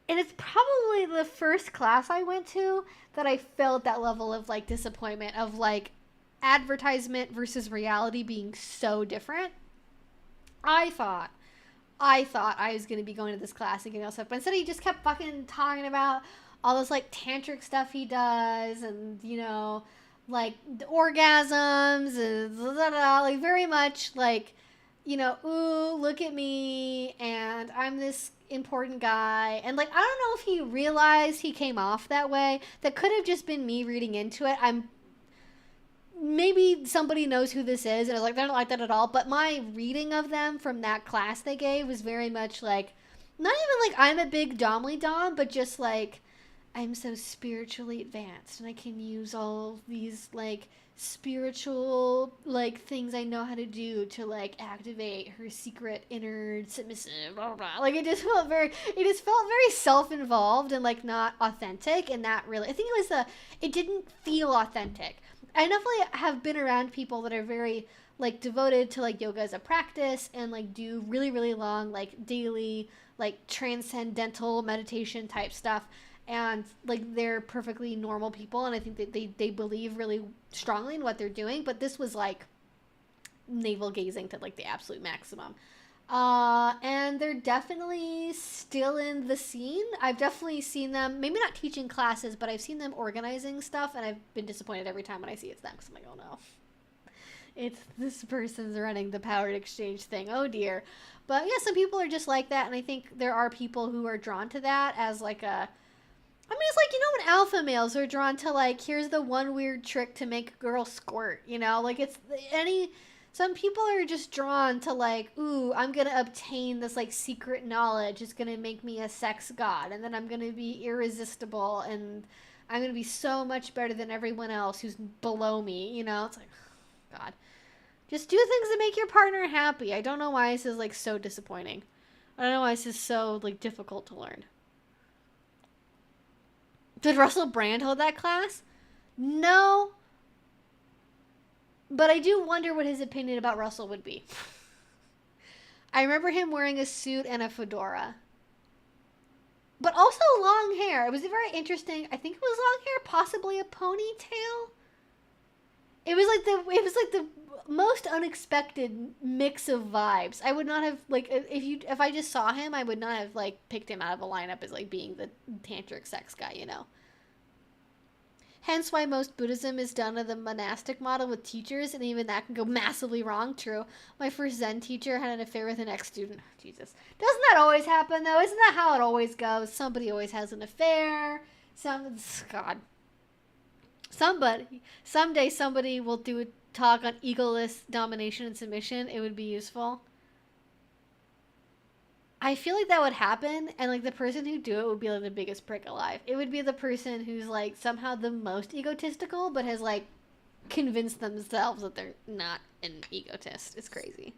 And it's probably the first class I went to that I felt that level of like disappointment of like advertisement versus reality being so different. I thought I was going to be going to this class and getting all stuff, but instead he just kept fucking talking about all this like tantric stuff he does, and you know, like the orgasms and blah, blah, blah, like very much like, you know, ooh, look at me, and I'm this important guy, and like I don't know if he realized he came off that way. That could have just been me reading into it. Maybe somebody knows who this is, and I was like, they're not like that at all. But my reading of them from that class they gave was very much like, not even like I'm a big domly dom, but just like I'm so spiritually advanced and I can use all these like spiritual like things I know how to do to like activate her secret inner submissive blah, blah, blah. Like it just felt very self-involved and like not authentic, and that really, I think it didn't feel authentic. I definitely have been around people that are very like devoted to like yoga as a practice and like do really, really long like daily like transcendental meditation type stuff, and like they're perfectly normal people, and I think that they believe really strongly in what they're doing. But this was like navel gazing to like the absolute maximum. And they're definitely still in the scene. I've definitely seen them, maybe not teaching classes, but I've seen them organizing stuff, and I've been disappointed every time when I see it's them, because I'm like, oh no, it's this person's running the powered exchange thing. Oh dear. But yeah, some people are just like that, and I think there are people who are drawn to that as like a, I mean, it's like, you know, when alpha males are drawn to like, here's the one weird trick to make a girl squirt, you know, like it's some people are just drawn to like, ooh, I'm going to obtain this like secret knowledge. It's going to make me a sex god. And then I'm going to be irresistible. And I'm going to be so much better than everyone else who's below me. You know, it's like, God, just do things that make your partner happy. I don't know why this is like so disappointing. I don't know why this is so like difficult to learn. Did Russell Brand hold that class? No. But I do wonder what his opinion about Russell would be. I remember him wearing a suit and a fedora. But also long hair. It was very interesting. I think it was long hair, possibly a ponytail. It was like the most unexpected mix of vibes. I would not have like if I just saw him, I would not have like picked him out of a lineup as like being the tantric sex guy, you know. Hence why most Buddhism is done in the monastic model with teachers, and even that can go massively wrong. True. My first Zen teacher had an affair with an ex-student. Jesus. Doesn't that always happen, though? Isn't that how it always goes? Somebody always has an affair. God. Someday somebody will do a talk on egoless domination and submission. It would be useful. I feel like that would happen, and like the person who do it would be like the biggest prick alive. It would be the person who's like somehow the most egotistical, but has like convinced themselves that they're not an egotist. It's crazy.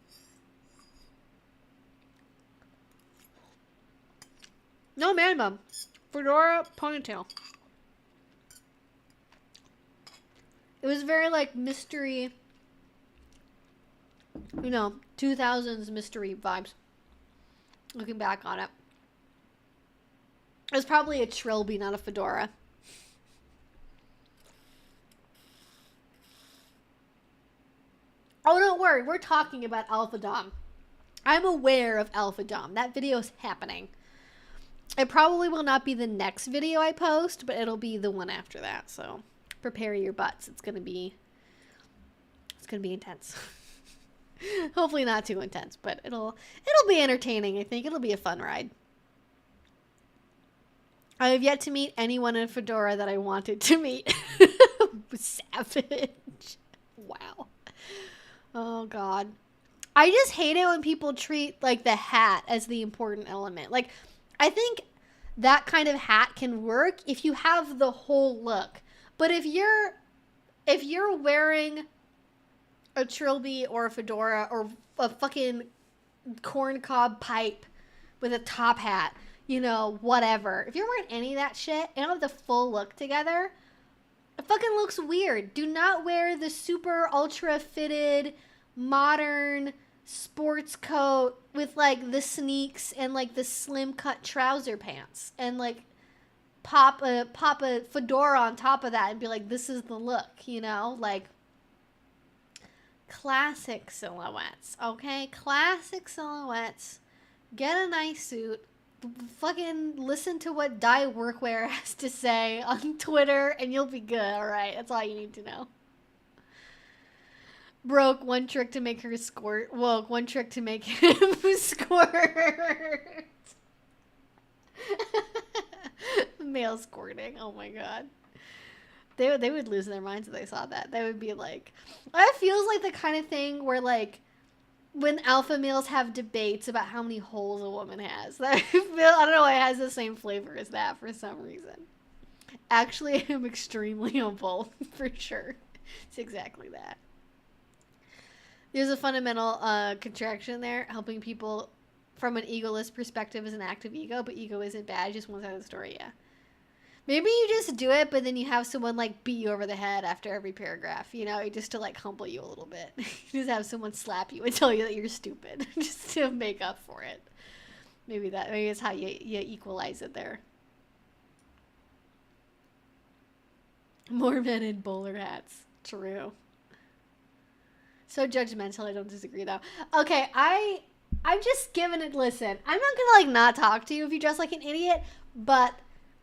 No man bun. Fedora ponytail. It was very like mystery, you know, 2000s mystery vibes. Looking back on it. It was probably a trilby, not a fedora. Oh, don't worry. We're talking about Alpha Dom. I'm aware of Alpha Dom. That video's happening. It probably will not be the next video I post, but it'll be the one after that. So prepare your butts. It's gonna be intense. Hopefully not too intense, but it'll be entertaining. I think it'll be a fun ride. I have yet to meet anyone in fedora that I wanted to meet. Savage. Wow. Oh God. I just hate it when people treat like the hat as the important element. Like, I think that kind of hat can work if you have the whole look. But if you're wearing a trilby or a fedora or a fucking corncob pipe with a top hat, you know, whatever. If you're wearing any of that shit and don't have the full look together, it fucking looks weird. Do not wear the super ultra fitted, modern, sports coat with like the sneaks and like the slim cut trouser pants and like pop a fedora on top of that and be like, this is the look, you know? Like, classic silhouettes, okay? Classic silhouettes. Get a nice suit. Fucking listen to what Dye Workwear has to say on Twitter and you'll be good, alright? That's all you need to know. Broke one trick to make her squirt. Woke one trick to make him squirt. Male squirting. Oh my god. They would lose their minds if they saw that. They would be like, that feels like the kind of thing where like when alpha males have debates about how many holes a woman has. I don't know why it has the same flavor as that for some reason. Actually, I'm extremely on both for sure. It's exactly that. There's a fundamental contraction there, helping people from an egoless perspective as an act of ego, but ego isn't bad, just one side of the story, yeah. Maybe you just do it, but then you have someone, like, beat you over the head after every paragraph, you know, just to, like, humble you a little bit. You just have someone slap you and tell you that you're stupid, just to make up for it. Maybe that's how you equalize it there. More men in bowler hats. True. So judgmental, I don't disagree, though. Okay, I'm just giving it, listen, I'm not gonna, like, not talk to you if you dress like an idiot, but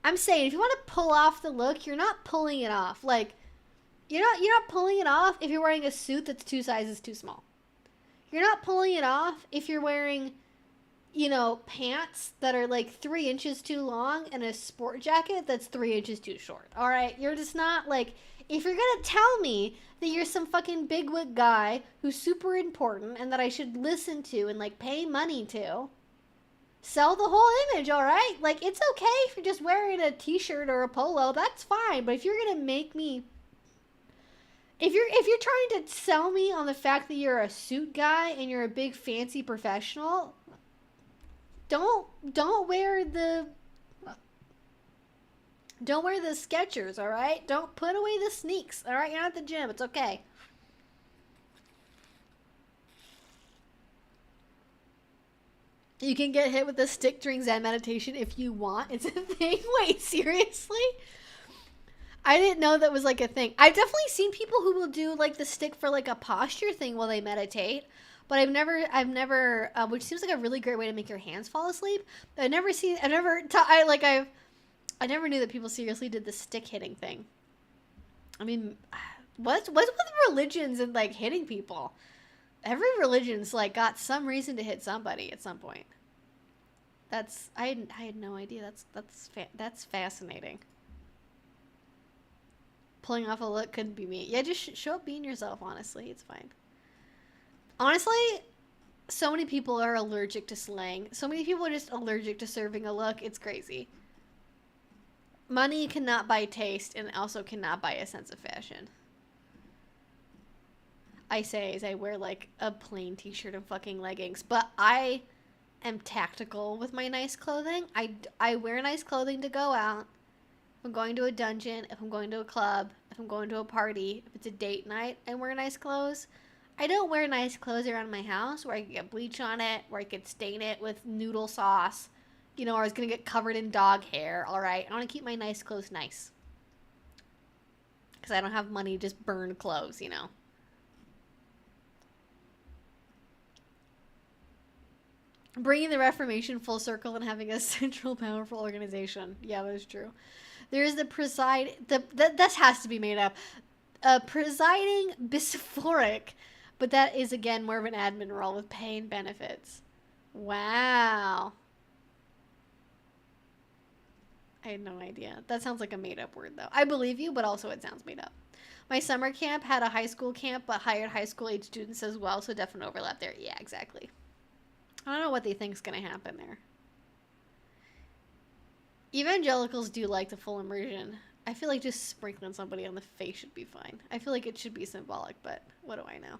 I'm saying, if you want to pull off the look, you're not pulling it off. Like, you're not pulling it off if you're wearing a suit that's 2 sizes too small. You're not pulling it off if you're wearing, you know, pants that are like 3 inches too long and a sport jacket that's 3 inches too short. All right, you're just not like, if you're gonna tell me that you're some fucking bigwig guy who's super important and that I should listen to and like pay money to, sell the whole image, all right? Like, it's okay if you're just wearing a t-shirt or a polo, that's fine. But if you're gonna make me, if you're trying to sell me on the fact that you're a suit guy and you're a big fancy professional, don't wear the Skechers, all right? Don't put away the sneaks, all right? You're not at the gym, it's okay. You can get hit with the stick during Zen meditation if you want. It's a thing. Wait, seriously? I didn't know that was like a thing. I've definitely seen people who will do like the stick for like a posture thing while they meditate. But I've never, which seems like a really great way to make your hands fall asleep. I never knew that people seriously did the stick hitting thing. I mean, what's with religions and like hitting people? Every religion's like got some reason to hit somebody at some point. I had no idea. That's fascinating. Pulling off a look couldn't be me. Yeah, just show up being yourself. Honestly, it's fine. Honestly, so many people are allergic to slang. So many people are just allergic to serving a look. It's crazy. Money cannot buy taste, and also cannot buy a sense of fashion. I say as I wear like a plain t-shirt and fucking leggings, but I am tactical with my nice clothing. I wear nice clothing to go out. If I'm going to a dungeon, if I'm going to a club, if I'm going to a party, if it's a date night, I wear nice clothes. I don't wear nice clothes around my house where I could get bleach on it, where I could stain it with noodle sauce, you know, or it's going to get covered in dog hair, all right? I want to keep my nice clothes nice. Because I don't have money to just burn clothes, you know. Bringing the Reformation full circle and having a central, powerful organization. Yeah, that is true. There is this has to be made up. Presiding bisphoric, but that is, again, more of an admin role with pay and benefits. Wow. I had no idea. That sounds like a made-up word, though. I believe you, but also it sounds made up. My summer camp had a high school camp, but hired high school age students as well, so definite overlap there. Yeah, exactly. I don't know what they think is going to happen there. Evangelicals do like the full immersion. I feel like just sprinkling somebody on the face should be fine. I feel like it should be symbolic, but what do I know?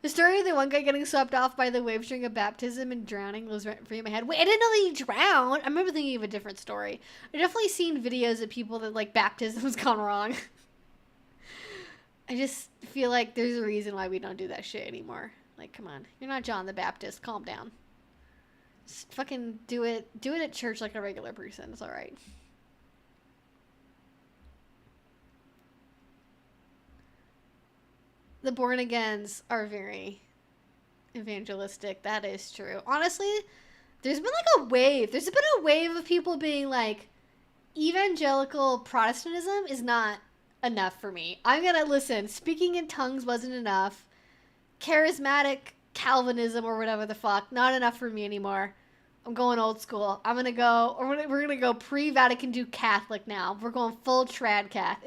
The story of the one guy getting swept off by the waves during a baptism and drowning was right in my head. Wait, I didn't know that he drowned. I remember thinking of a different story. I've definitely seen videos of people that, like, baptisms gone wrong. I just feel like there's a reason why we don't do that shit anymore. Like, come on. You're not John the Baptist. Calm down. Just fucking do it. Do it at church like a regular person. It's alright. The born agains are very evangelistic. That is true. Honestly, there's been like a wave. There's been a wave of people being like, evangelical Protestantism is not enough for me. I'm gonna listen. Speaking in tongues wasn't enough. Charismatic Calvinism or whatever the fuck, not enough for me anymore. I'm going old school. I'm gonna go, or we're gonna go pre-Vatican II Catholic now. We're going full trad cath.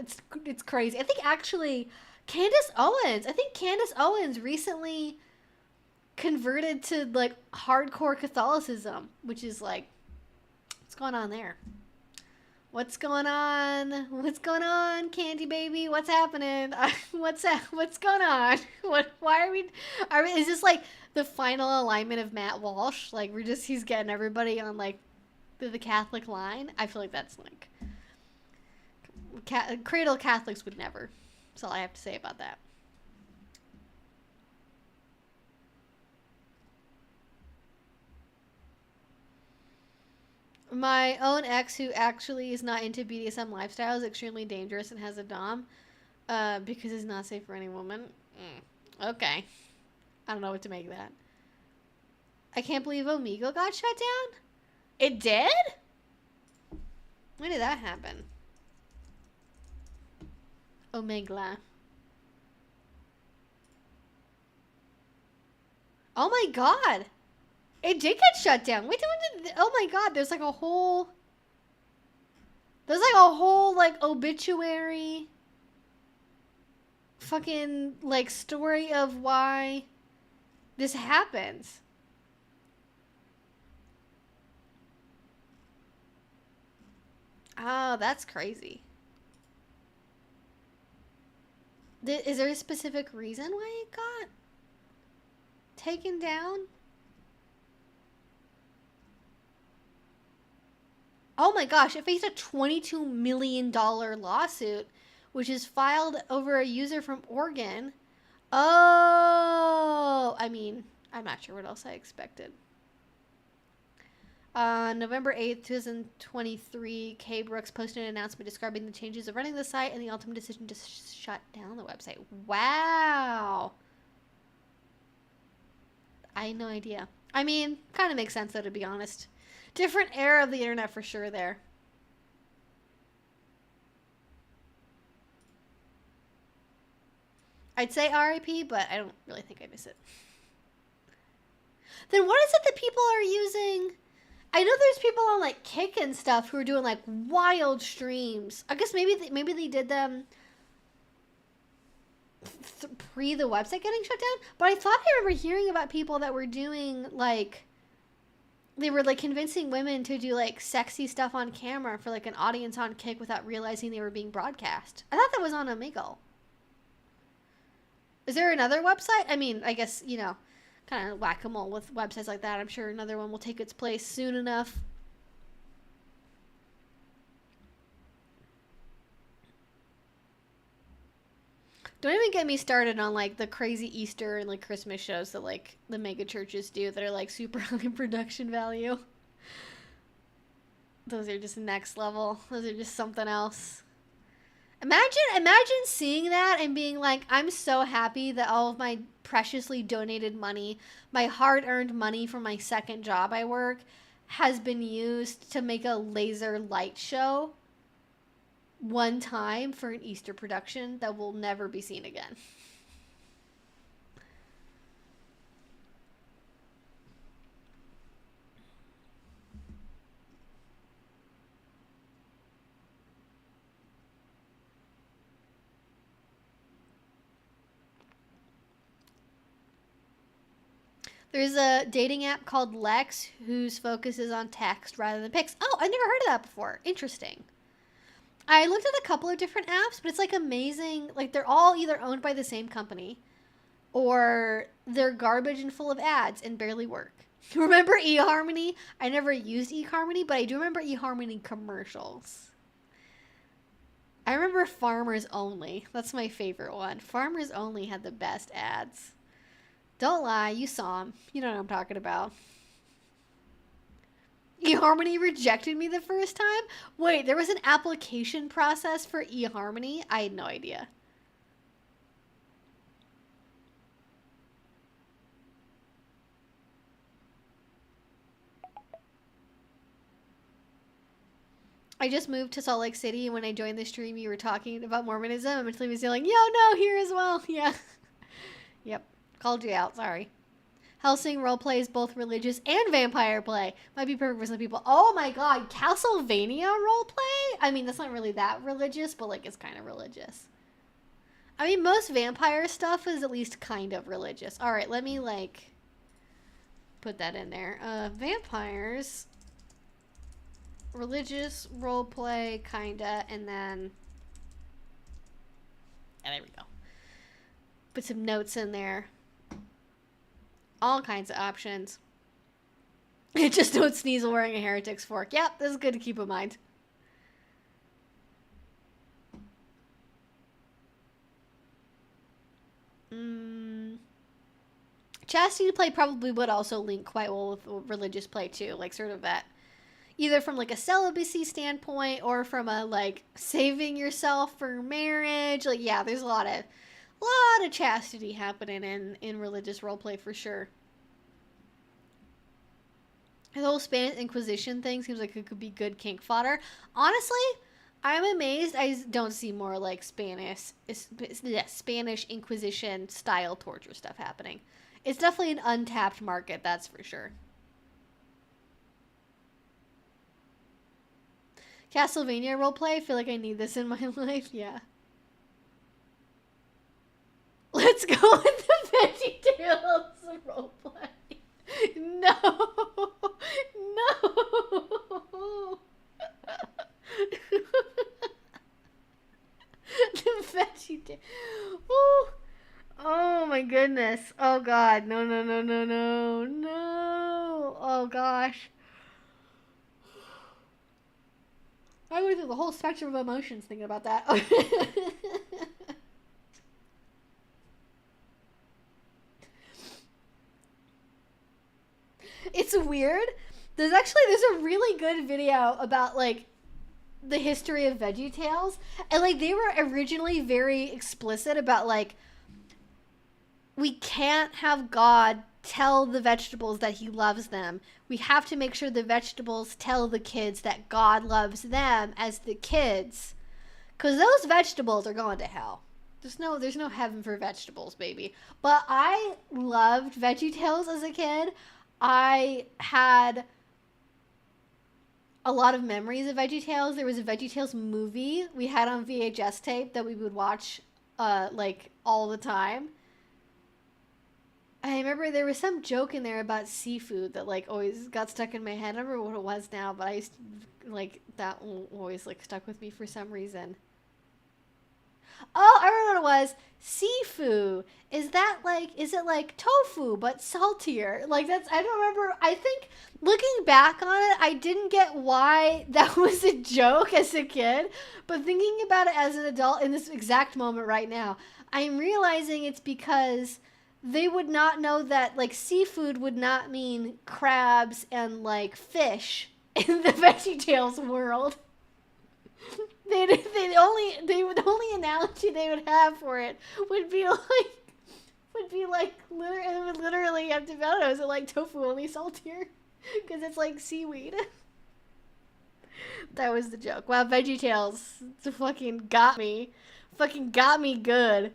It's crazy. I think actually Candace Owens recently converted to like hardcore Catholicism, which is like, what's going on there? What's going on? What's going on, Candy Baby? What's happening? What's going on? Why are we, is this like the final alignment of Matt Walsh? Like he's getting everybody on like the Catholic line? I feel like that's like, cradle Catholics would never. That's all I have to say about that. My own ex, who actually is not into BDSM lifestyle, is extremely dangerous and has a dom because it's not safe for any woman. Okay. I don't know what to make of that. I can't believe Omegle got shut down? It did? When did that happen? Omegla. Oh my god! It did get shut down. Wait, oh my god, there's like a whole like obituary fucking like story of why this happens. Oh, that's crazy. Is there a specific reason why it got taken down? Oh my gosh, it faced a $22 million lawsuit, which is filed over a user from Oregon. Oh, I mean, I'm not sure what else I expected. November 8th, 2023, Kay Brooks posted an announcement describing the changes of running the site and the ultimate decision to shut down the website. Wow. I had no idea. I mean, kind of makes sense though, to be honest. Different era of the internet for sure there. I'd say RIP, but I don't really think I miss it. Then what is it that people are using? I know there's people on like Kink and stuff who are doing like wild streams. I guess maybe they did them pre the website getting shut down. But I thought I remember hearing about people that were doing like, they were like convincing women to do like sexy stuff on camera for like an audience on Kink without realizing they were being broadcast. I thought that was on Omegle. Is there another website? I mean, I guess, you know, kind of whack-a-mole with websites like that. I'm sure another one will take its place soon enough. Don't even get me started on like the crazy Easter and like Christmas shows that like the mega churches do that are like super high production value. Those are just next level. Those are just something else. Imagine seeing that and being like, I'm so happy that all of my preciously donated money, my hard-earned money from my second job I work, has been used to make a laser light show one time for an Easter production that will never be seen again. There's a dating app called Lex whose focus is on text rather than pics. Oh, I never heard of that before. Interesting. I looked at a couple of different apps, but it's like amazing. Like they're all either owned by the same company or they're garbage and full of ads and barely work. Remember eHarmony? I never used eHarmony, but I do remember eHarmony commercials. I remember Farmers Only. That's my favorite one. Farmers Only had the best ads. Don't lie, you saw him. You know what I'm talking about. eHarmony rejected me the first time? Wait, there was an application process for eHarmony? I had no idea. I just moved to Salt Lake City, and when I joined the stream, you were talking about Mormonism. I mentally was yelling, yo, no, here as well. Yeah. Yep. Called you out. Sorry. Hellsing roleplay is both religious and vampire play. Might be perfect for some people. Oh my god, Castlevania roleplay? I mean, that's not really that religious, but like it's kind of religious. I mean, most vampire stuff is at least kind of religious. Alright, let me like put that in there. Vampires, religious roleplay, kinda, and then... Yeah, there we go. Put some notes in there. All kinds of options. Just don't sneeze while wearing a heretic's fork. Yep, this is good to keep in mind. Chastity play probably would also link quite well with religious play too. Like sort of that. Either from like a celibacy standpoint or from a like saving yourself for marriage. Like yeah, there's a lot of chastity happening in religious roleplay for sure. The whole Spanish Inquisition thing seems like it could be good kink fodder. Honestly, I'm amazed I don't see more like Spanish Inquisition style torture stuff happening. It's definitely an untapped market, that's for sure. Castlevania roleplay, I feel like I need this in my life, yeah. Let's go with the VeggieTales roleplay. No. No. The VeggieTales. Oh my goodness. Oh god. No, no, no, no, no. No. Oh gosh. I went through the whole spectrum of emotions thinking about that. It's weird. There's a really good video about like the history of VeggieTales, and like they were originally very explicit about like we can't have God tell the vegetables that he loves them. We have to make sure the vegetables tell the kids that God loves them as the kids, because those vegetables are going to hell. There's no heaven for vegetables, baby. But I loved VeggieTales as a kid. I had a lot of memories of VeggieTales. There was a VeggieTales movie we had on VHS tape that we would watch like all the time. I remember there was some joke in there about seafood that like always got stuck in my head. I don't remember what it was now, but I used to, like that always like stuck with me for some reason. Oh, I remember what it was. Sifu. Is it like tofu but saltier? Like that's, I don't remember. I think looking back on it, I didn't get why that was a joke as a kid, but thinking about it as an adult in this exact moment right now, I'm realizing it's because they would not know that like seafood would not mean crabs and like fish in the VeggieTales world. The only analogy they would have for it would be like literally have to know, is it like tofu only saltier because it's like seaweed. That was the joke. Wow, VeggieTales fucking got me good.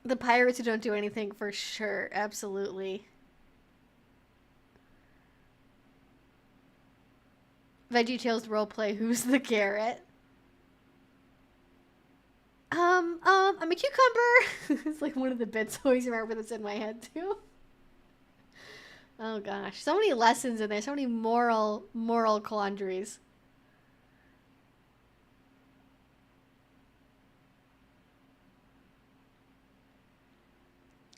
The pirates who don't do anything, for sure, absolutely. VeggieTales roleplay, who's the carrot? I'm a cucumber. It's like one of the bits I always remember that's in my head too. Oh gosh, so many lessons in there, so many moral quandaries.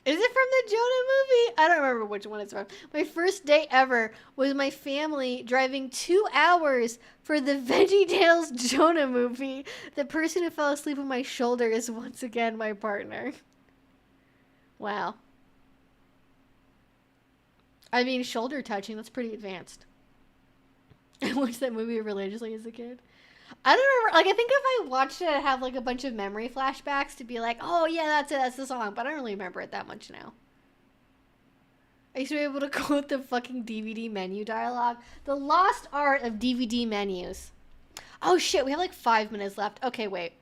Is it from the Jonah movie? I don't remember which one it's from. My first date ever was my family driving 2 hours for the VeggieTales Jonah movie. The person who fell asleep on my shoulder is once again my partner. Wow. I mean, shoulder touching, that's pretty advanced. I watched that movie religiously as a kid. I don't remember, like, I think if I watched it, I'd have, like, a bunch of memory flashbacks to be like, oh, yeah, that's it, that's the song, but I don't really remember it that much now. I used to be able to quote the fucking DVD menu dialogue. The lost art of DVD menus. Oh, shit, we have, like, 5 minutes left. Okay, wait.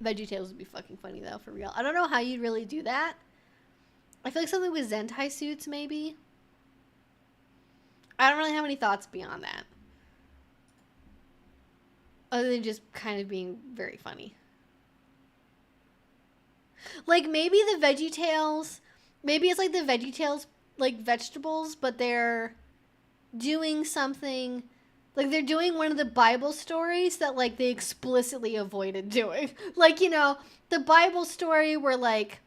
VeggieTales would be fucking funny, though, for real. I don't know how you'd really do that. I feel like something with Zentai suits, maybe. I don't really have any thoughts beyond that. Other than just kind of being very funny. Like, maybe the VeggieTales... Maybe it's like the VeggieTales, like, vegetables, but they're doing something... Like, they're doing one of the Bible stories that, like, they explicitly avoided doing. Like, you know, the Bible story where, like...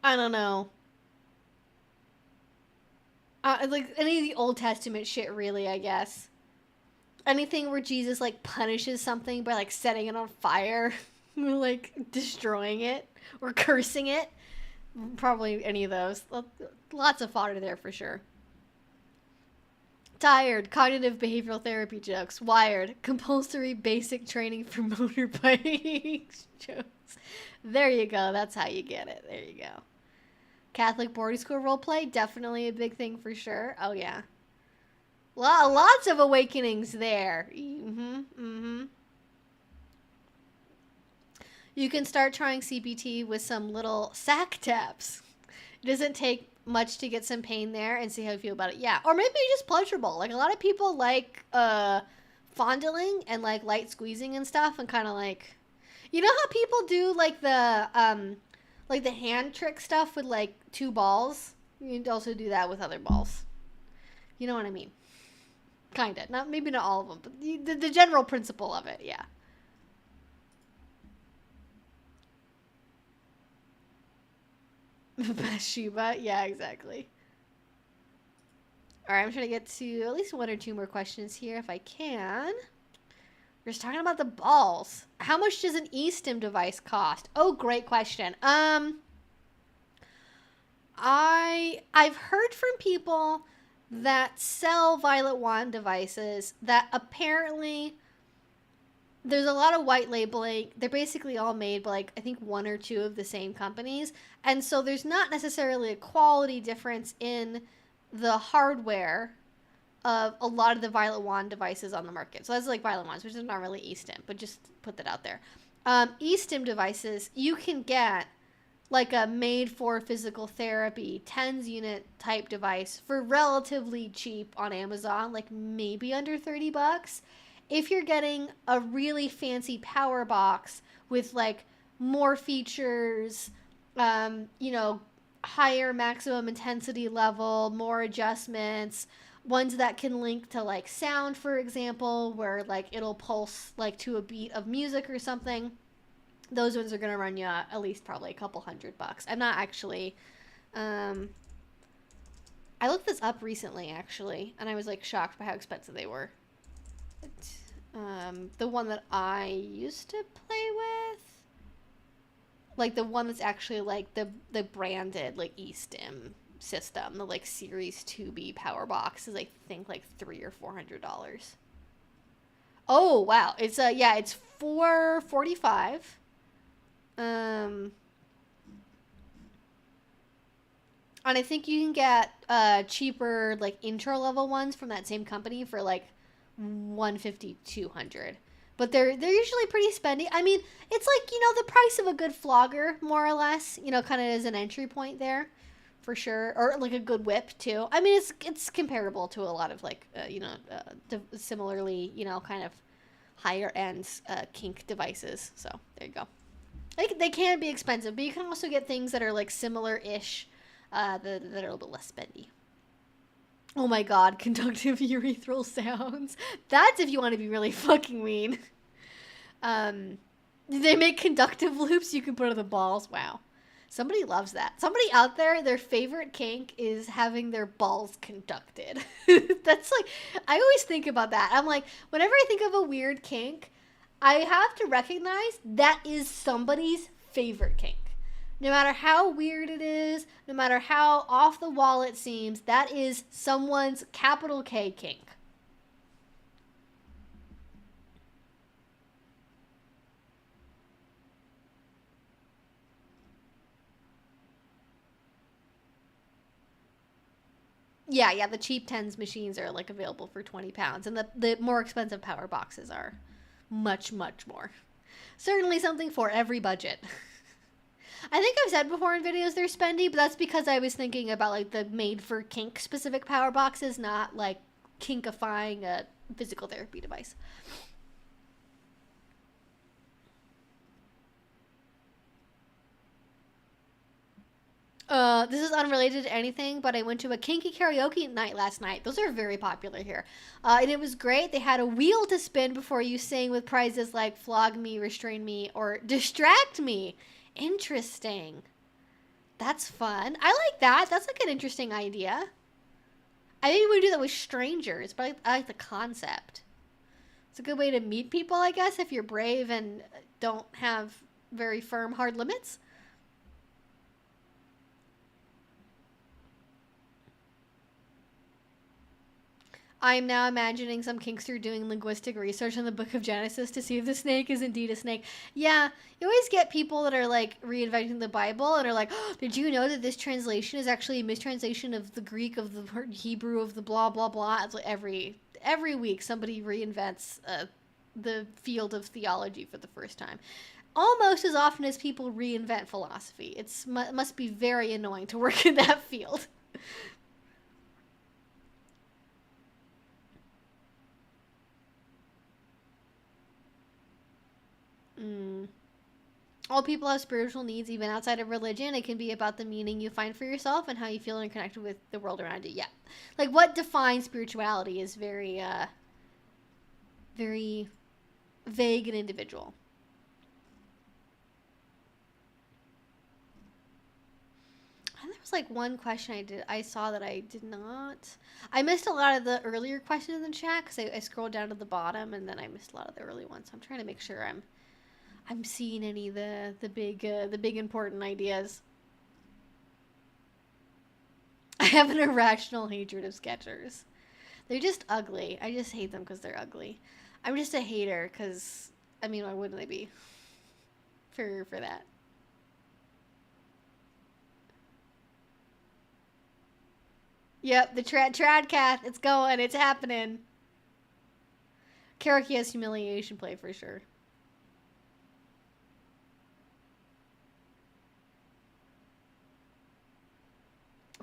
I don't know. Like, any of the Old Testament shit, really, I guess. Anything where Jesus, like, punishes something by, like, setting it on fire. Or, like, destroying it. Or cursing it. Probably any of those. Lots of fodder there, for sure. Tired. Cognitive behavioral therapy jokes. Wired. Compulsory basic training for motorbikes jokes. There you go. That's how you get it. There you go. Catholic boarding school roleplay, definitely a big thing for sure. Oh, yeah. Lots of awakenings there. You can start trying CBT with some little sack taps. It doesn't take much to get some pain there and see how you feel about it. Yeah, or maybe just pleasurable. Like, a lot of people like fondling and, like, light squeezing and stuff and kind of, like... You know how people do, like, the hand trick stuff with, like, 2 balls? You can also do that with other balls. You know what I mean? Kinda. Maybe not all of them, but the general principle of it, yeah. Bathsheba? Yeah, exactly. Alright, I'm trying to get to at least 1 or 2 more questions here if I can. We're just talking about the balls. How much does an eStim device cost? Oh, great question. I've heard from people that sell Violet Wand devices that apparently there's a lot of white labeling. They're basically all made by, like, I think 1 or 2 of the same companies. And so there's not necessarily a quality difference in the hardware of a lot of the Violet Wand devices on the market. So that's like Violet Wands, which is not really eStim, but just put that out there. eStim devices, you can get like a made for physical therapy 10s unit type device for relatively cheap on Amazon, like maybe under $30. If you're getting a really fancy power box with like more features, you know, higher maximum intensity level, more adjustments, ones that can link to like sound, for example, where like it'll pulse like to a beat of music or something. Those ones are going to run you at least probably a couple $100. I'm not actually, I looked this up recently actually, and I was like shocked by how expensive they were. The one that I used to play with, like the one that's actually like the branded like eStim system, the like Series 2B power box is I think like $300 or $400. Oh wow, it's yeah, it's $445. And I think you can get cheaper like intro level ones from that same company for like $150, $200. But they're usually pretty spendy. I mean, it's like, you know, the price of a good flogger, more or less. You know, kind of as an entry point there, for sure. Or like a good whip too. I mean, it's comparable to a lot of like, you know, similarly, you know, kind of higher end kink devices. So there you go. They can be expensive, but you can also get things that are like similar-ish, that are a little bit less spendy. Oh my god, conductive urethral sounds. That's if you want to be really fucking mean. They make conductive loops you can put on the balls. Wow. Somebody loves that. Somebody out there, their favorite kink is having their balls conducted. That's like, I always think about that. I'm like, whenever I think of a weird kink, I have to recognize that is somebody's favorite kink. No matter how weird it is, no matter how off the wall it seems, that is someone's capital K kink. Yeah, the cheap tens machines are like available for 20 pounds, and the more expensive power boxes are much, much more. Certainly something for every budget. I think I've said before in videos they're spendy, but that's because I was thinking about like the made for kink specific power boxes, not like kinkifying a physical therapy device. This is unrelated to anything, but I went to a kinky karaoke night last night. Those are very popular here. And it was great. They had a wheel to spin before you sing with prizes like flog me, restrain me, or distract me. Interesting. That's fun. I like that. That's like an interesting idea. I think we do that with strangers, but I like the concept. It's a good way to meet people, I guess, if you're brave and don't have very firm, hard limits. I'm now imagining some kinkster doing linguistic research in the book of Genesis to see if the snake is indeed a snake. Yeah, you always get people that are like reinventing the Bible and are like, oh, did you know that this translation is actually a mistranslation of the Greek of the Hebrew of the blah blah blah? It's like every week somebody reinvents the field of theology for the first time. Almost as often as people reinvent philosophy. It must be very annoying to work in that field. All people have spiritual needs, even outside of religion. It can be about the meaning you find for yourself and how you feel interconnected with the world around you. Yeah. Like, what defines spirituality is very, very vague and individual. And there was, like, one question I saw that I did not... I missed a lot of the earlier questions in the chat because I scrolled down to the bottom and then I missed a lot of the early ones. So I'm trying to make sure I'm seeing any of the big important ideas. I have an irrational hatred of Skechers. They're just ugly. I just hate them because they're ugly. I'm just a hater because, I mean, why wouldn't I be? For that. Yep, the trad cat. It's going. It's happening. Karaoke has humiliation play for sure.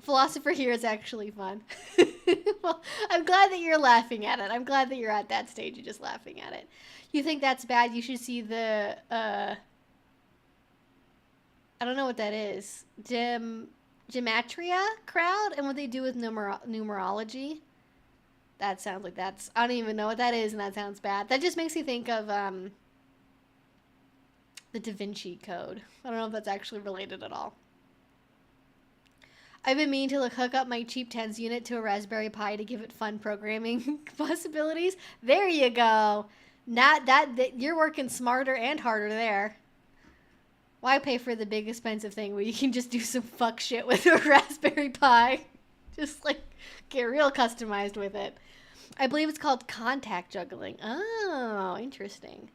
Philosopher here is actually fun. Well, I'm glad that you're laughing at it. I'm glad that you're at that stage of just laughing at it. You think that's bad? You should see the, I don't know what that is. Gematria crowd and what they do with numerology. That sounds like I don't even know what that is, and that sounds bad. That just makes me think of, the Da Vinci Code. I don't know if that's actually related at all. I've been meaning to hook up my cheap tens unit to a Raspberry Pi to give it fun programming possibilities. There you go. Not that you're working smarter and harder there. Why pay for the big expensive thing when you can just do some fuck shit with a Raspberry Pi? Just like get real customized with it. I believe it's called contact juggling. Oh, interesting.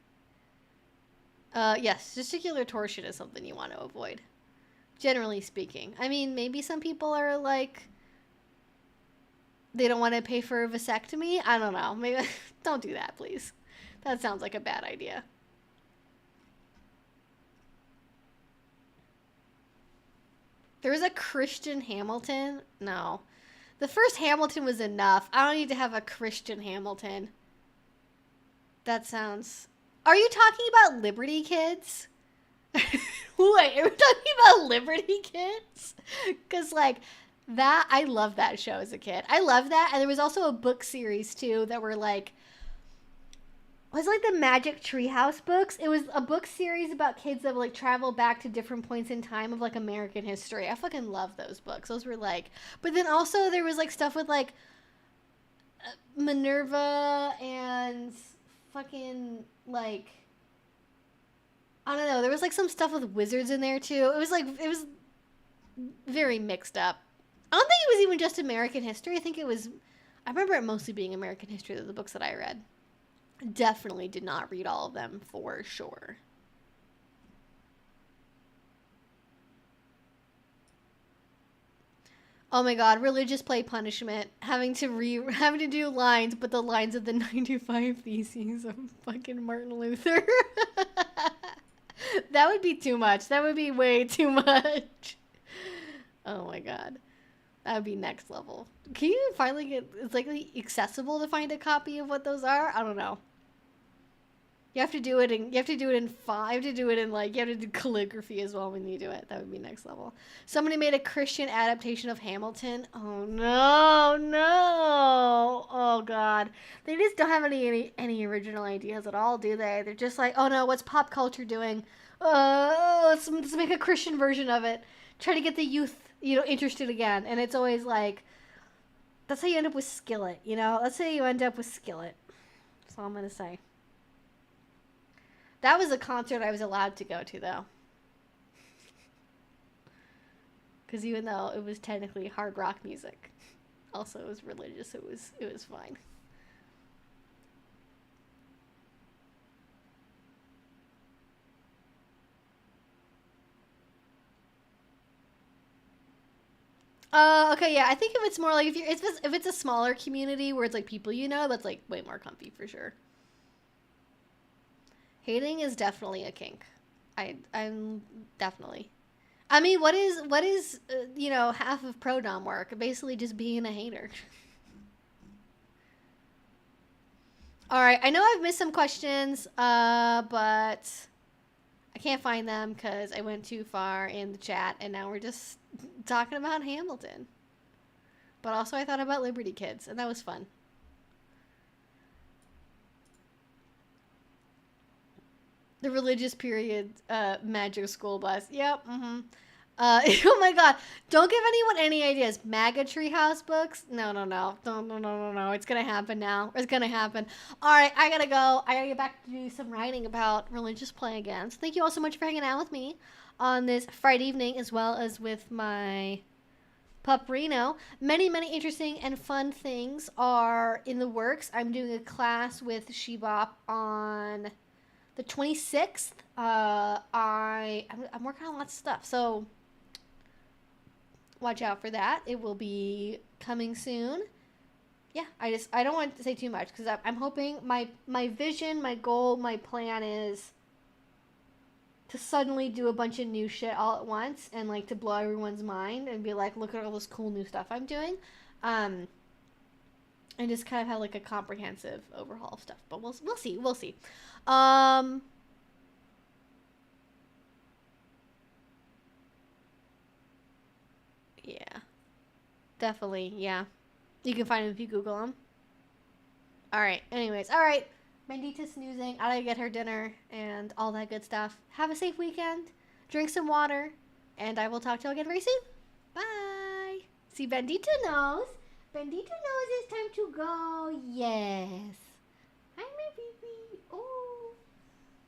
Yes, testicular torsion is something you want to avoid. Generally speaking. I mean, maybe some people are like, they don't want to pay for a vasectomy. I don't know. Maybe don't do that, please. That sounds like a bad idea. There was a Christian Hamilton? No. The first Hamilton was enough. I don't need to have a Christian Hamilton. That sounds... Are you talking about Liberty Kids? Wait, are we talking about Liberty Kids? Because, like, That I love that show as a kid. I love that, and there was also a book series too that were like was like the Magic Treehouse books. It was a book series about kids that would like travel back to different points in time of like American history. I fucking love those books. Those were like, but then also there was like stuff with like Minerva and fucking like I don't know. There was like some stuff with wizards in there too. It was very mixed up. I don't think it was even just American history. I think it was. I remember it mostly being American history. The books that I read. Definitely did not read all of them for sure. Oh my god, religious play punishment. Having to do lines, but the lines of the 95 Theses of fucking Martin Luther. That would be too much. That would be way too much. Oh my god. That would be next level. Can you finally get, it's like accessible to find a copy of what those are? I don't know. You have to do it in, you have to do it in font. You have to do it in like, you have to do calligraphy as well when you do it. That would be next level. Somebody made a Christian adaptation of Hamilton. Oh no, no. Oh god. They just don't have any original ideas at all, do they? They're just like, oh no, what's pop culture doing? Let's make a Christian version of it. Try to get the youth, interested again. And it's always like, that's how you end up with Skillet, That's how you end up with Skillet. That's all I'm going to say. That was a concert I was allowed to go to, though. Because even though it was technically hard rock music, also it was religious, it was fine. Okay, yeah. I think if it's more like if it's a smaller community where it's like people that's like way more comfy for sure. Hating is definitely a kink. I'm definitely. I mean, what is half of pro dom work? Basically, just being a hater. All right, I know I've missed some questions, but I can't find them because I went too far in the chat, and now we're just talking about Hamilton. But also, I thought about Liberty Kids, and that was fun. The religious period magic school bus. Yep. Mm-hmm. Oh my god. Don't give anyone any ideas. MAGA treehouse books? No. No. It's going to happen now. It's going to happen. All right. I got to go. I got to get back to do some writing about religious play again. So thank you all so much for hanging out with me on this Friday evening, as well as with my pup Reno. Many, many interesting and fun things are in the works. I'm doing a class with Shebop on the 26th. I'm working on lots of stuff, so watch out for that. It will be coming soon. Yeah, I don't want to say too much because I'm hoping my vision, my goal, my plan is to suddenly do a bunch of new shit all at once and like to blow everyone's mind and be like, look at all this cool new stuff I'm doing. And just kind of have like a comprehensive overhaul of stuff. But we'll see. We'll see. Yeah. Definitely, yeah. You can find them if you Google them. Alright, anyways. Alright. Bendita's snoozing. I gotta get her dinner and all that good stuff. Have a safe weekend. Drink some water. And I will talk to you again very soon. Bye. See, Bendita knows. Bendita knows it's time to go. Yes. Hi, my baby. Oh.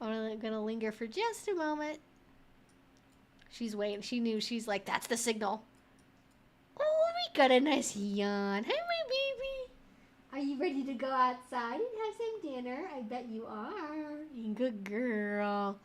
I'm gonna linger for just a moment. She's waiting. She knew. She's like, that's the signal. Oh, we got a nice yawn. Hi, my baby. Are you ready to go outside and have some dinner? I bet you are. Good girl.